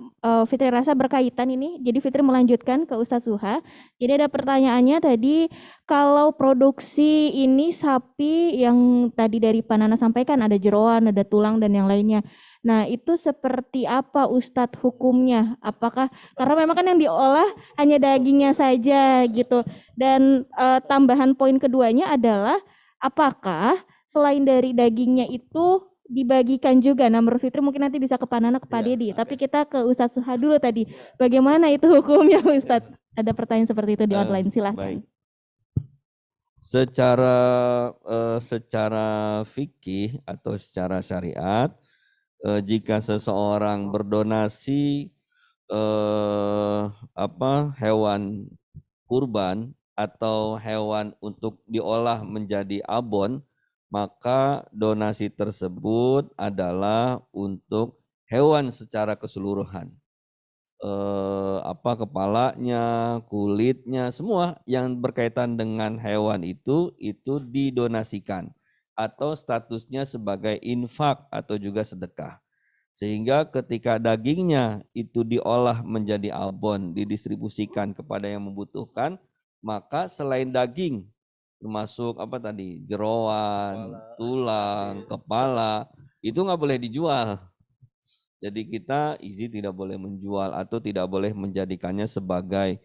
Fitri rasa berkaitan ini. Jadi Fitri melanjutkan ke Ustadz Suha. Jadi ada pertanyaannya tadi, kalau produksi ini sapi yang tadi dari Pak Nana sampaikan ada jeroan, ada tulang dan yang lainnya. Nah, itu seperti apa Ustadz hukumnya? Apakah karena memang kan yang diolah hanya dagingnya saja gitu. Dan tambahan poin keduanya adalah apakah selain dari dagingnya itu dibagikan juga. Nah, menurut Fitri mungkin nanti bisa ke Pak Nana, ke Pak Dedi. Tapi kita ke Ustadz Suha dulu tadi. Bagaimana itu hukumnya Ustadz? Ada pertanyaan seperti itu di online, silahkan. Baik. Secara fikih atau secara syariat, jika seseorang berdonasi hewan kurban atau hewan untuk diolah menjadi abon, maka donasi tersebut adalah untuk hewan secara keseluruhan. Kepalanya, kulitnya, semua yang berkaitan dengan hewan itu didonasikan atau statusnya sebagai infak atau juga sedekah. Sehingga ketika dagingnya itu diolah menjadi abon, didistribusikan kepada yang membutuhkan, maka selain daging termasuk jeroan, tulang, kepala, itu nggak boleh dijual. Jadi kita IZI tidak boleh menjual atau tidak boleh menjadikannya sebagai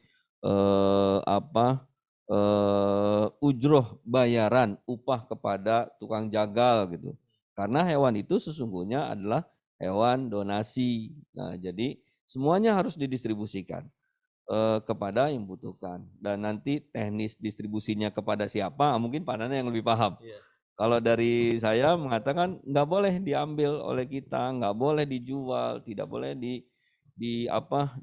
ujroh bayaran upah kepada tukang jagal gitu. Karena hewan itu sesungguhnya adalah hewan donasi. Nah, jadi semuanya harus didistribusikan kepada yang membutuhkan, dan nanti teknis distribusinya kepada siapa mungkin Pak Nana yang lebih paham. Kalau dari saya mengatakan nggak boleh diambil oleh kita, nggak boleh dijual, tidak boleh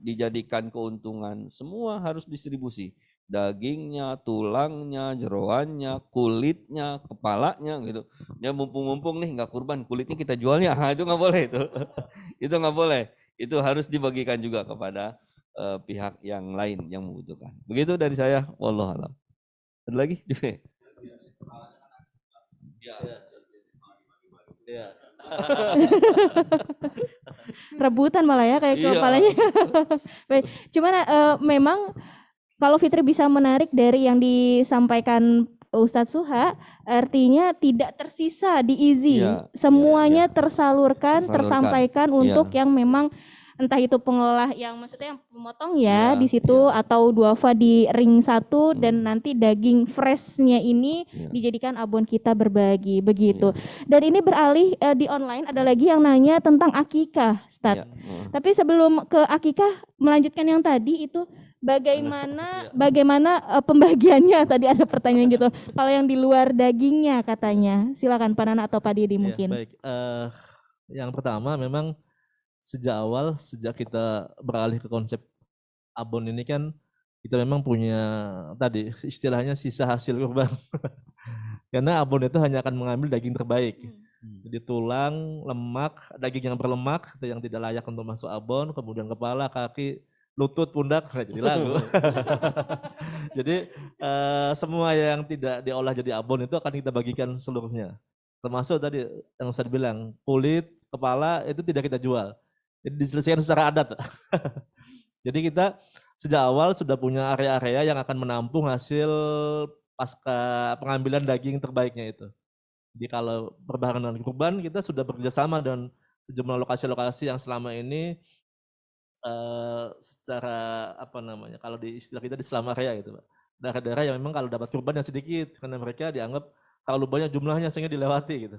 dijadikan keuntungan, semua harus distribusi, dagingnya, tulangnya, jeroannya, kulitnya, kepalanya gitu. Ya mumpung-mumpung nih nggak kurban, kulitnya kita jualnya, itu nggak boleh itu. Itu nggak boleh, itu harus dibagikan juga kepada pihak yang lain yang membutuhkan. Begitu dari saya, wallahu a'lam. Ada lagi? Rebutan malah ya kayak kepalanya. Baik, cuman memang kalau Fitri bisa menarik dari yang disampaikan Ustadz Suha, artinya tidak tersisa di IZI, semuanya tersalurkan, tersampaikan untuk yang memang entah itu pengolah yang maksudnya yang pemotong di situ atau duafa di ring 1 dan nanti daging freshnya ini dijadikan abon kita berbagi begitu. Dan ini beralih di online ada lagi yang nanya tentang akikah, Ustadz. Tapi sebelum ke akikah melanjutkan yang tadi itu bagaimana pembagiannya tadi ada pertanyaan gitu. Kalau yang di luar dagingnya katanya. Silakan Pak Nana atau Pak Dedi mungkin. Baik. Yang pertama memang sejak kita beralih ke konsep abon ini kan kita memang punya tadi istilahnya sisa hasil kurban. Karena abon itu hanya akan mengambil daging terbaik. Jadi tulang, lemak, daging yang berlemak yang tidak layak untuk masuk abon, kemudian kepala, kaki, lutut, pundak, jadi lagu. Jadi semua yang tidak diolah jadi abon itu akan kita bagikan seluruhnya. Termasuk tadi yang saya bilang, kulit, kepala itu tidak kita jual. Jadi diselesaikan secara adat. Jadi kita sejak awal sudah punya area-area yang akan menampung hasil pasca pengambilan daging terbaiknya itu. Jadi kalau berbarengan dengan kurban, kita sudah bekerjasama dengan sejumlah lokasi-lokasi yang selama ini secara apa namanya, kalau di istilah kita di Selamaria gitu Pak. Daerah-daerah yang memang kalau dapat kurban yang sedikit karena mereka dianggap terlalu banyak jumlahnya sehingga dilewati gitu.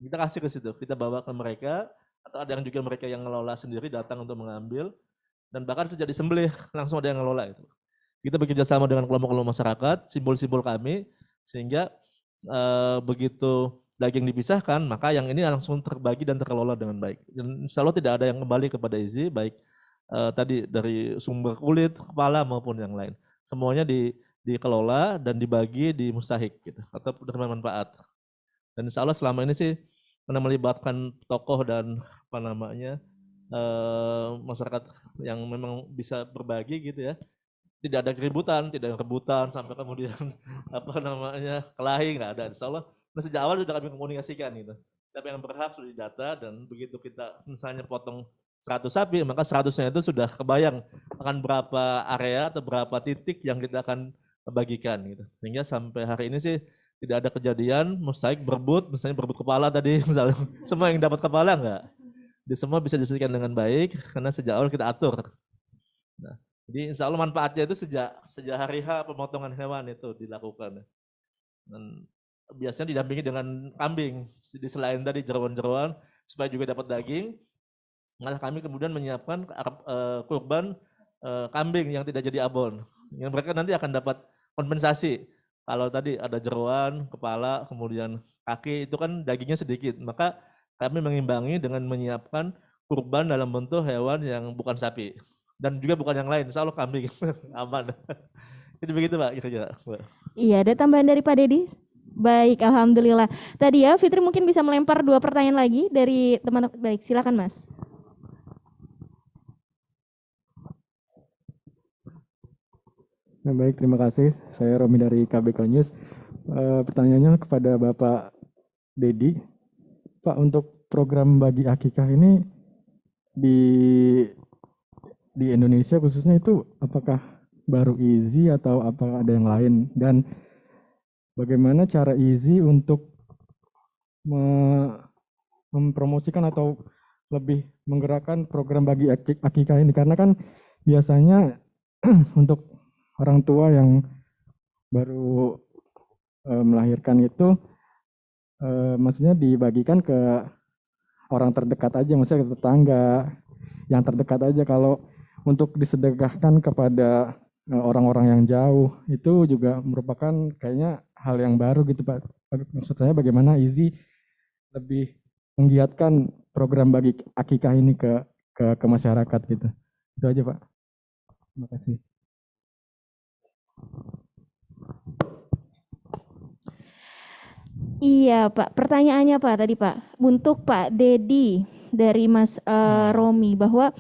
Kita kasih ke situ, kita bawa ke mereka, atau ada yang juga mereka yang ngelola sendiri datang untuk mengambil, dan bahkan sejak disembelih langsung ada yang ngelola itu. Kita bekerja sama dengan kelompok-kelompok masyarakat, simbol-simbol kami, sehingga begitu daging dipisahkan, maka yang ini langsung terbagi dan terkelola dengan baik. Dan insya Allah tidak ada yang kembali kepada IZI, baik tadi dari sumber kulit, kepala maupun yang lain. Semuanya dikelola dan dibagi di mustahik gitu, atau penerima manfaat. Dan insya Allah selama ini sih melibatkan tokoh dan apa namanya masyarakat yang memang bisa berbagi gitu ya. Tidak ada keributan, tidak ada rebutan sampai kemudian apa namanya kelahi, nggak ada. Insya Allah. Nah, sejak awal sudah kami komunikasikan gitu. Siapa yang berhak sudah didata, dan begitu kita misalnya potong 100 sapi, maka 100-nya itu sudah kebayang akan berapa area atau berapa titik yang kita akan bagikan gitu. Sehingga sampai hari ini sih tidak ada kejadian mustahik berebut, misalnya berebut kepala tadi misalnya. Semua yang dapat kepala enggak. Di semua bisa diselesaikan dengan baik karena sejak awal kita atur. Nah, jadi insya Allah manfaatnya itu sejak hari H pemotongan hewan itu dilakukan. Dan biasanya didampingi dengan kambing. Jadi selain tadi jeroan-jeroan supaya juga dapat daging, malah kami kemudian menyiapkan kurban kambing yang tidak jadi abon. Yang mereka nanti akan dapat kompensasi. Kalau tadi ada jeroan, kepala, kemudian kaki, itu kan dagingnya sedikit. Maka kami mengimbangi dengan menyiapkan kurban dalam bentuk hewan yang bukan sapi. Dan juga bukan yang lain, insya Allah kambing. Aman. Jadi begitu Pak kira-kira. Iya, ada tambahan dari Pak Dedi? Baik, alhamdulillah. Tadi ya, Fitri mungkin bisa melempar 2 pertanyaan lagi dari teman. Baik, silakan Mas. Nah, baik, terima kasih. Saya Romi dari KBK News. Pertanyaannya kepada Bapak Dedi. Pak, untuk program bagi akikah ini di Indonesia khususnya itu apakah baru IZI atau apakah ada yang lain? Dan bagaimana cara IZI untuk mempromosikan atau lebih menggerakkan program bagi akikah ini? Karena kan biasanya untuk orang tua yang baru melahirkan itu maksudnya dibagikan ke orang terdekat aja, maksudnya ke tetangga yang terdekat aja. Kalau untuk disedekahkan kepada orang-orang yang jauh itu juga merupakan kayaknya hal yang baru gitu Pak. Maksud saya bagaimana IZI lebih menggiatkan program bagi akikah ini ke masyarakat gitu. Itu aja Pak. Terima kasih. Iya Pak, pertanyaannya Pak tadi Pak, untuk Pak Dedi dari Mas Romi, bahwa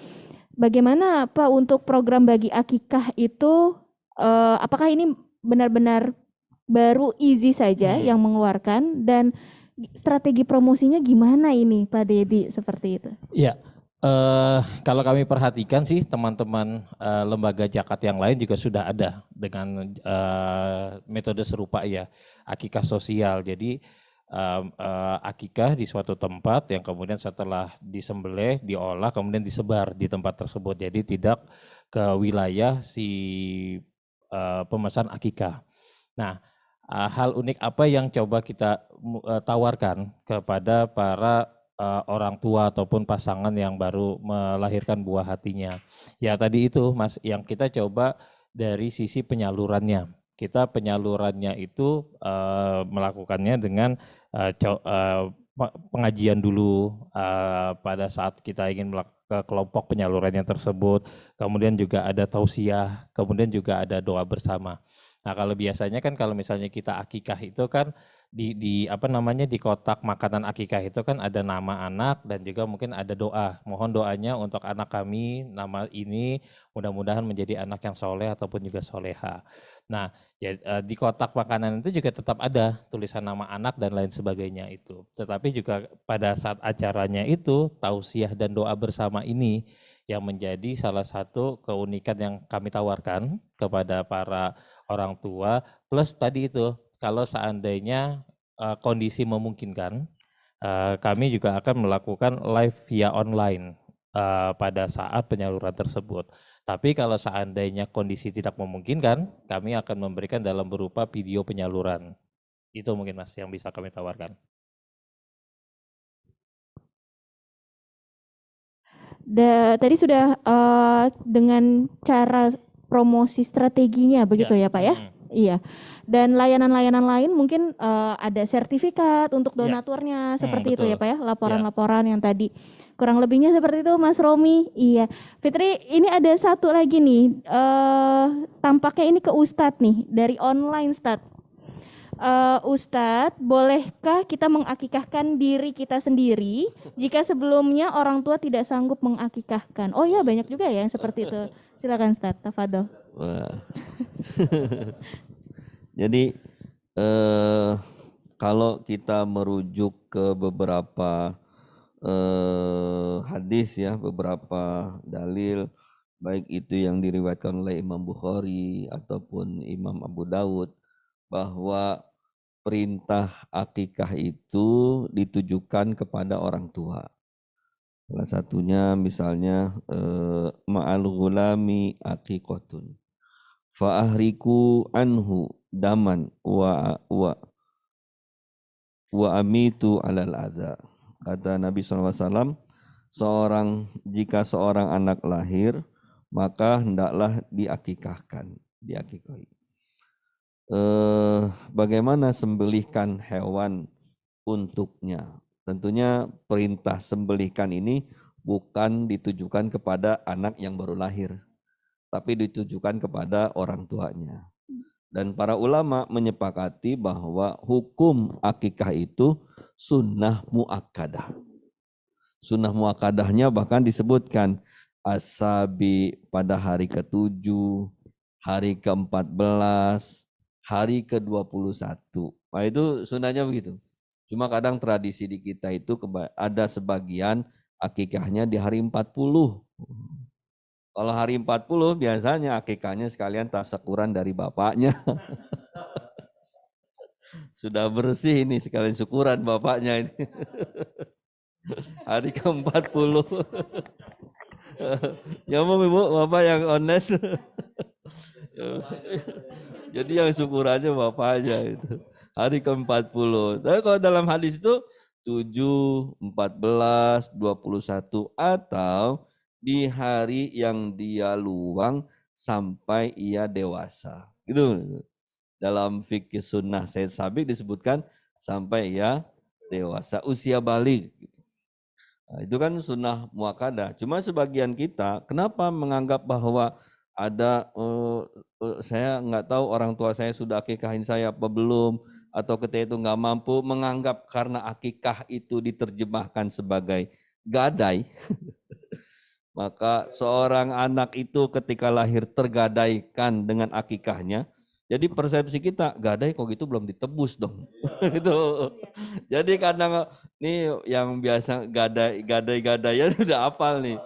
bagaimana Pak untuk program bagi akikah itu, apakah ini benar-benar baru IZI saja yang mengeluarkan, dan strategi promosinya gimana ini Pak Dedi seperti itu? Iya. Kalau kami perhatikan sih teman-teman lembaga zakat yang lain juga sudah ada dengan metode serupa ya, akikah sosial. Jadi akikah di suatu tempat yang kemudian setelah disembelih, diolah, kemudian disebar di tempat tersebut. Jadi tidak ke wilayah si pemesan akikah. Nah, hal unik apa yang coba kita tawarkan kepada para orang tua ataupun pasangan yang baru melahirkan buah hatinya. Ya tadi itu Mas, yang kita coba dari sisi penyalurannya. Kita penyalurannya itu melakukannya dengan pengajian dulu pada saat kita ingin ke kelompok penyalurannya tersebut. Kemudian juga ada tausiah, kemudian juga ada doa bersama. Nah kalau biasanya kan kalau misalnya kita akikah itu kan di apa namanya di kotak makanan akikah itu kan ada nama anak dan juga mungkin ada doa. Mohon doanya untuk anak kami, nama ini mudah-mudahan menjadi anak yang soleh ataupun juga soleha. Nah ya, di kotak makanan itu juga tetap ada tulisan nama anak dan lain sebagainya itu. Tetapi juga pada saat acaranya itu tausiah dan doa bersama ini yang menjadi salah satu keunikan yang kami tawarkan kepada para orang tua, plus tadi itu kalau seandainya kondisi memungkinkan, kami juga akan melakukan live via online pada saat penyaluran tersebut. Tapi kalau seandainya kondisi tidak memungkinkan, kami akan memberikan dalam berupa video penyaluran. Itu mungkin Mas yang bisa kami tawarkan. Tadi sudah dengan cara promosi strateginya begitu ya Pak ya? Iya. Dan layanan-layanan lain mungkin ada sertifikat untuk donaturnya seperti itu ya Pak ya? Laporan-laporan yang tadi. Kurang lebihnya seperti itu Mas Romi. Iya. Fitri, ini ada satu lagi nih. Tampaknya ini ke Ustadz nih dari online Ustadz. Ustadz, bolehkah kita mengakikahkan diri kita sendiri jika sebelumnya orang tua tidak sanggup mengakikahkan? Oh ya, banyak juga ya yang seperti itu. Silakan Ustadz, tafadhol. Jadi kalau kita merujuk ke beberapa hadis ya, beberapa dalil, baik itu yang diriwayatkan oleh Imam Bukhari ataupun Imam Abu Dawud, bahwa perintah akikah itu ditujukan kepada orang tua. Salah satunya misalnya ma'al ghulami aqiqatun fa ahriku anhu daman wa amitu alal adza. Kata Nabi SAW, jika seorang anak lahir, maka hendaklah diakikahkan, diakikahi. Bagaimana sembelihkan hewan untuknya? Tentunya perintah sembelihkan ini bukan ditujukan kepada anak yang baru lahir, tapi ditujukan kepada orang tuanya. Dan para ulama menyepakati bahwa hukum akikah itu sunnah muakkadah. Sunnah muakkadahnya bahkan disebutkan asabi pada hari ke-7, hari ke-14, hari ke-21. Nah itu sunnahnya begitu. Cuma kadang tradisi di kita itu ada sebagian akikahnya di hari 40. Kalau hari 40 biasanya akikahnya sekalian tasakuran dari bapaknya. Sudah bersih ini sekalian syukuran bapaknya ini. Hari ke-40. Ya mau ibu, bapak yang online. Jadi yang syukurannya bapaknya itu. Hari ke-40. Tapi kalau dalam hadis itu 7, 14, 21 atau di hari yang dia luang sampai ia dewasa. Gitu. Dalam fikih sunnah Sayyid Sabiq disebutkan sampai ia dewasa, usia balik. Nah, itu kan sunnah muakkadah. Cuma sebagian kita kenapa menganggap bahwa ada saya nggak tahu orang tua saya sudah akikahin saya apa belum, atau ketika itu nggak mampu, menganggap karena akikah itu diterjemahkan sebagai gadai. Maka seorang anak itu ketika lahir tergadaikan dengan akikahnya. Jadi persepsi kita, gadai kok gitu belum ditebus dong. Gitu. Jadi kadang nih yang biasa gadai-gadaian udah hafal nih.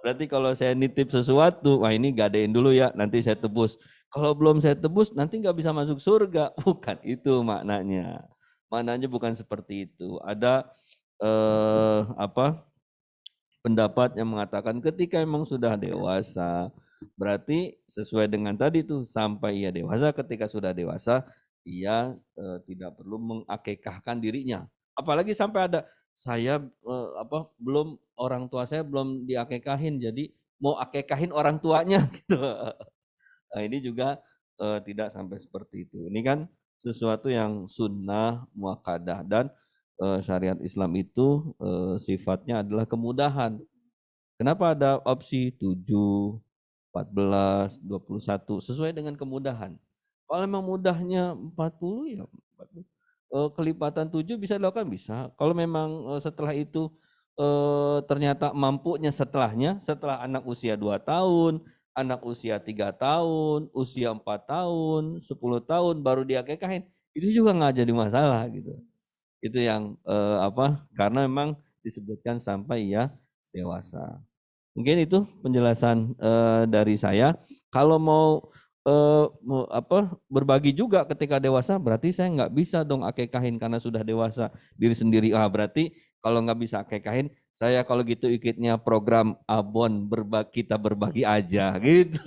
Berarti kalau saya nitip sesuatu, wah ini gadain dulu ya, nanti saya tebus. Kalau belum saya tebus, nanti nggak bisa masuk surga. Bukan itu maknanya. Maknanya bukan seperti itu. Ada pendapat yang mengatakan ketika memang sudah dewasa, berarti sesuai dengan tadi tuh sampai ia dewasa. Ketika sudah dewasa, ia tidak perlu mengakikahkan dirinya. Apalagi sampai ada saya belum, orang tua saya belum diakikahin, jadi mau akikahin orang tuanya gitu. Nah, ini juga tidak sampai seperti itu. Ini kan sesuatu yang sunnah muakkadah, dan syariat Islam itu sifatnya adalah kemudahan. Kenapa ada opsi 7, 14, 21 sesuai dengan kemudahan. Kalau memang mudahnya 40 ya 40. Kelipatan 7 bisa dilakukan, bisa. Kalau memang setelah itu ternyata mampunya setelahnya, setelah anak usia 2 tahun, anak usia 3 tahun, usia 4 tahun, 10 tahun baru diakikahin, itu juga nggak jadi masalah gitu. Itu yang karena memang disebutkan sampai ia dewasa. Mungkin itu penjelasan dari saya. Kalau mau berbagi juga ketika dewasa, berarti saya nggak bisa dong akekahin karena sudah dewasa diri sendiri. Berarti kalau nggak bisa akekahin, saya kalau gitu ikutnya program Abon kita berbagi aja gitu.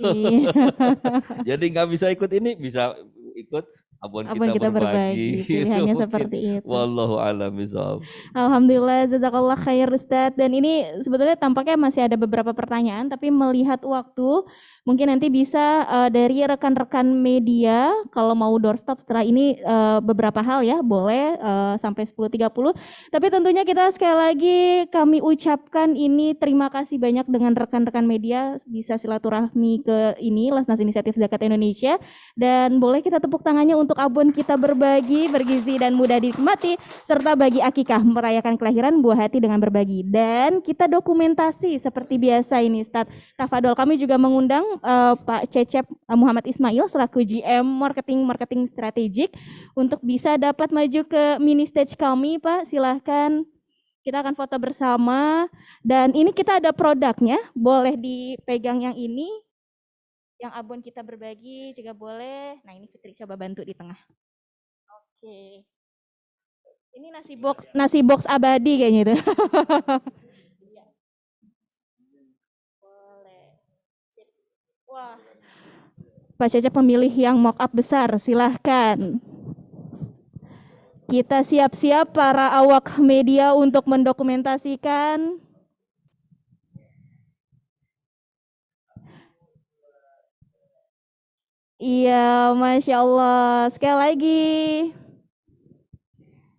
Jadi nggak bisa ikut ini, bisa ikut Abon kita berbagi. Pilihannya seperti itu. Wallahu a'lam bishawab. Alhamdulillah, jazakallah khair Ustadz. Dan ini sebetulnya tampaknya masih ada beberapa pertanyaan, tapi melihat waktu, mungkin nanti bisa dari rekan-rekan media, kalau mau doorstop setelah ini beberapa hal ya, boleh sampai 10.30. Tapi tentunya kita sekali lagi kami ucapkan ini terima kasih banyak dengan rekan-rekan media bisa silaturahmi ke ini Lasnas Inisiatif Zakat Indonesia, dan boleh kita tepuk tangannya untuk Abon kita berbagi, bergizi dan mudah dinikmati, serta bagi akikah merayakan kelahiran buah hati dengan berbagi. Dan kita dokumentasi seperti biasa ini Ustadz Tafadol. Kami juga mengundang Pak Cecep Muhammad Ismail selaku GM Marketing Strategik untuk bisa dapat maju ke mini stage kami, Pak. Silahkan. Kita akan foto bersama. Dan ini kita ada produknya, boleh dipegang yang ini. Yang Abon kita berbagi juga boleh. Nah, ini Fitri coba bantu di tengah. Oke. Ini nasi box abadi kayaknya itu. Boleh. Wah. Pak Cecep pemilih yang mock up besar, silahkan. Kita siap-siap para awak media untuk mendokumentasikan. Iya, Masya Allah. Sekali lagi.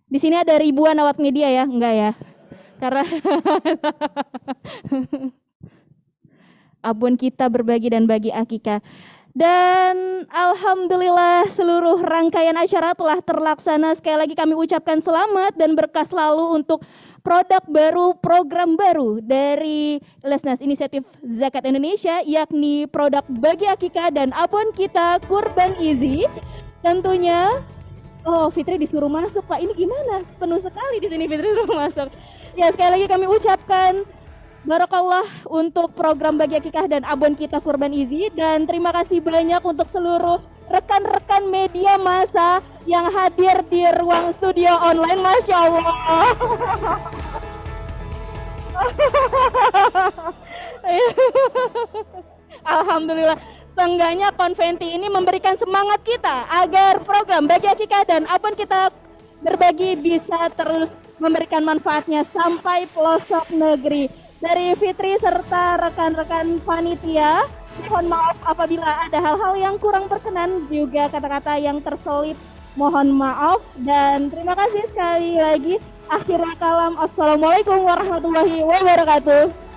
Di sini ada ribuan awak media ya? Enggak ya? Karena Abon kita berbagi dan bagi akikah. Dan alhamdulillah seluruh rangkaian acara telah terlaksana. Sekali lagi kami ucapkan selamat dan berkah selalu untuk produk baru, program baru dari Lasnas Inisiatif Zakat Indonesia, yakni produk bagi akikah dan Abon kita Kurban Easy. Tentunya, oh Fitri disuruh masuk Pak, ini gimana? Penuh sekali di sini Fitri disuruh masuk. Ya sekali lagi kami ucapkan barakallah untuk program bagi akikah dan Abon kita Kurban Easy, dan terima kasih banyak untuk seluruh rekan-rekan media massa yang hadir di ruang studio online. Masya Allah. Alhamdulillah. Seenggaknya konventi ini memberikan semangat kita agar program bagi akikah dan Abon kita berbagi bisa terus memberikan manfaatnya sampai pelosok negeri. Dari Fitri serta rekan-rekan panitia, mohon maaf apabila ada hal-hal yang kurang berkenan, juga kata-kata yang terselip, mohon maaf. Dan terima kasih sekali lagi. Akhirul kalam, assalamualaikum warahmatullahi wabarakatuh.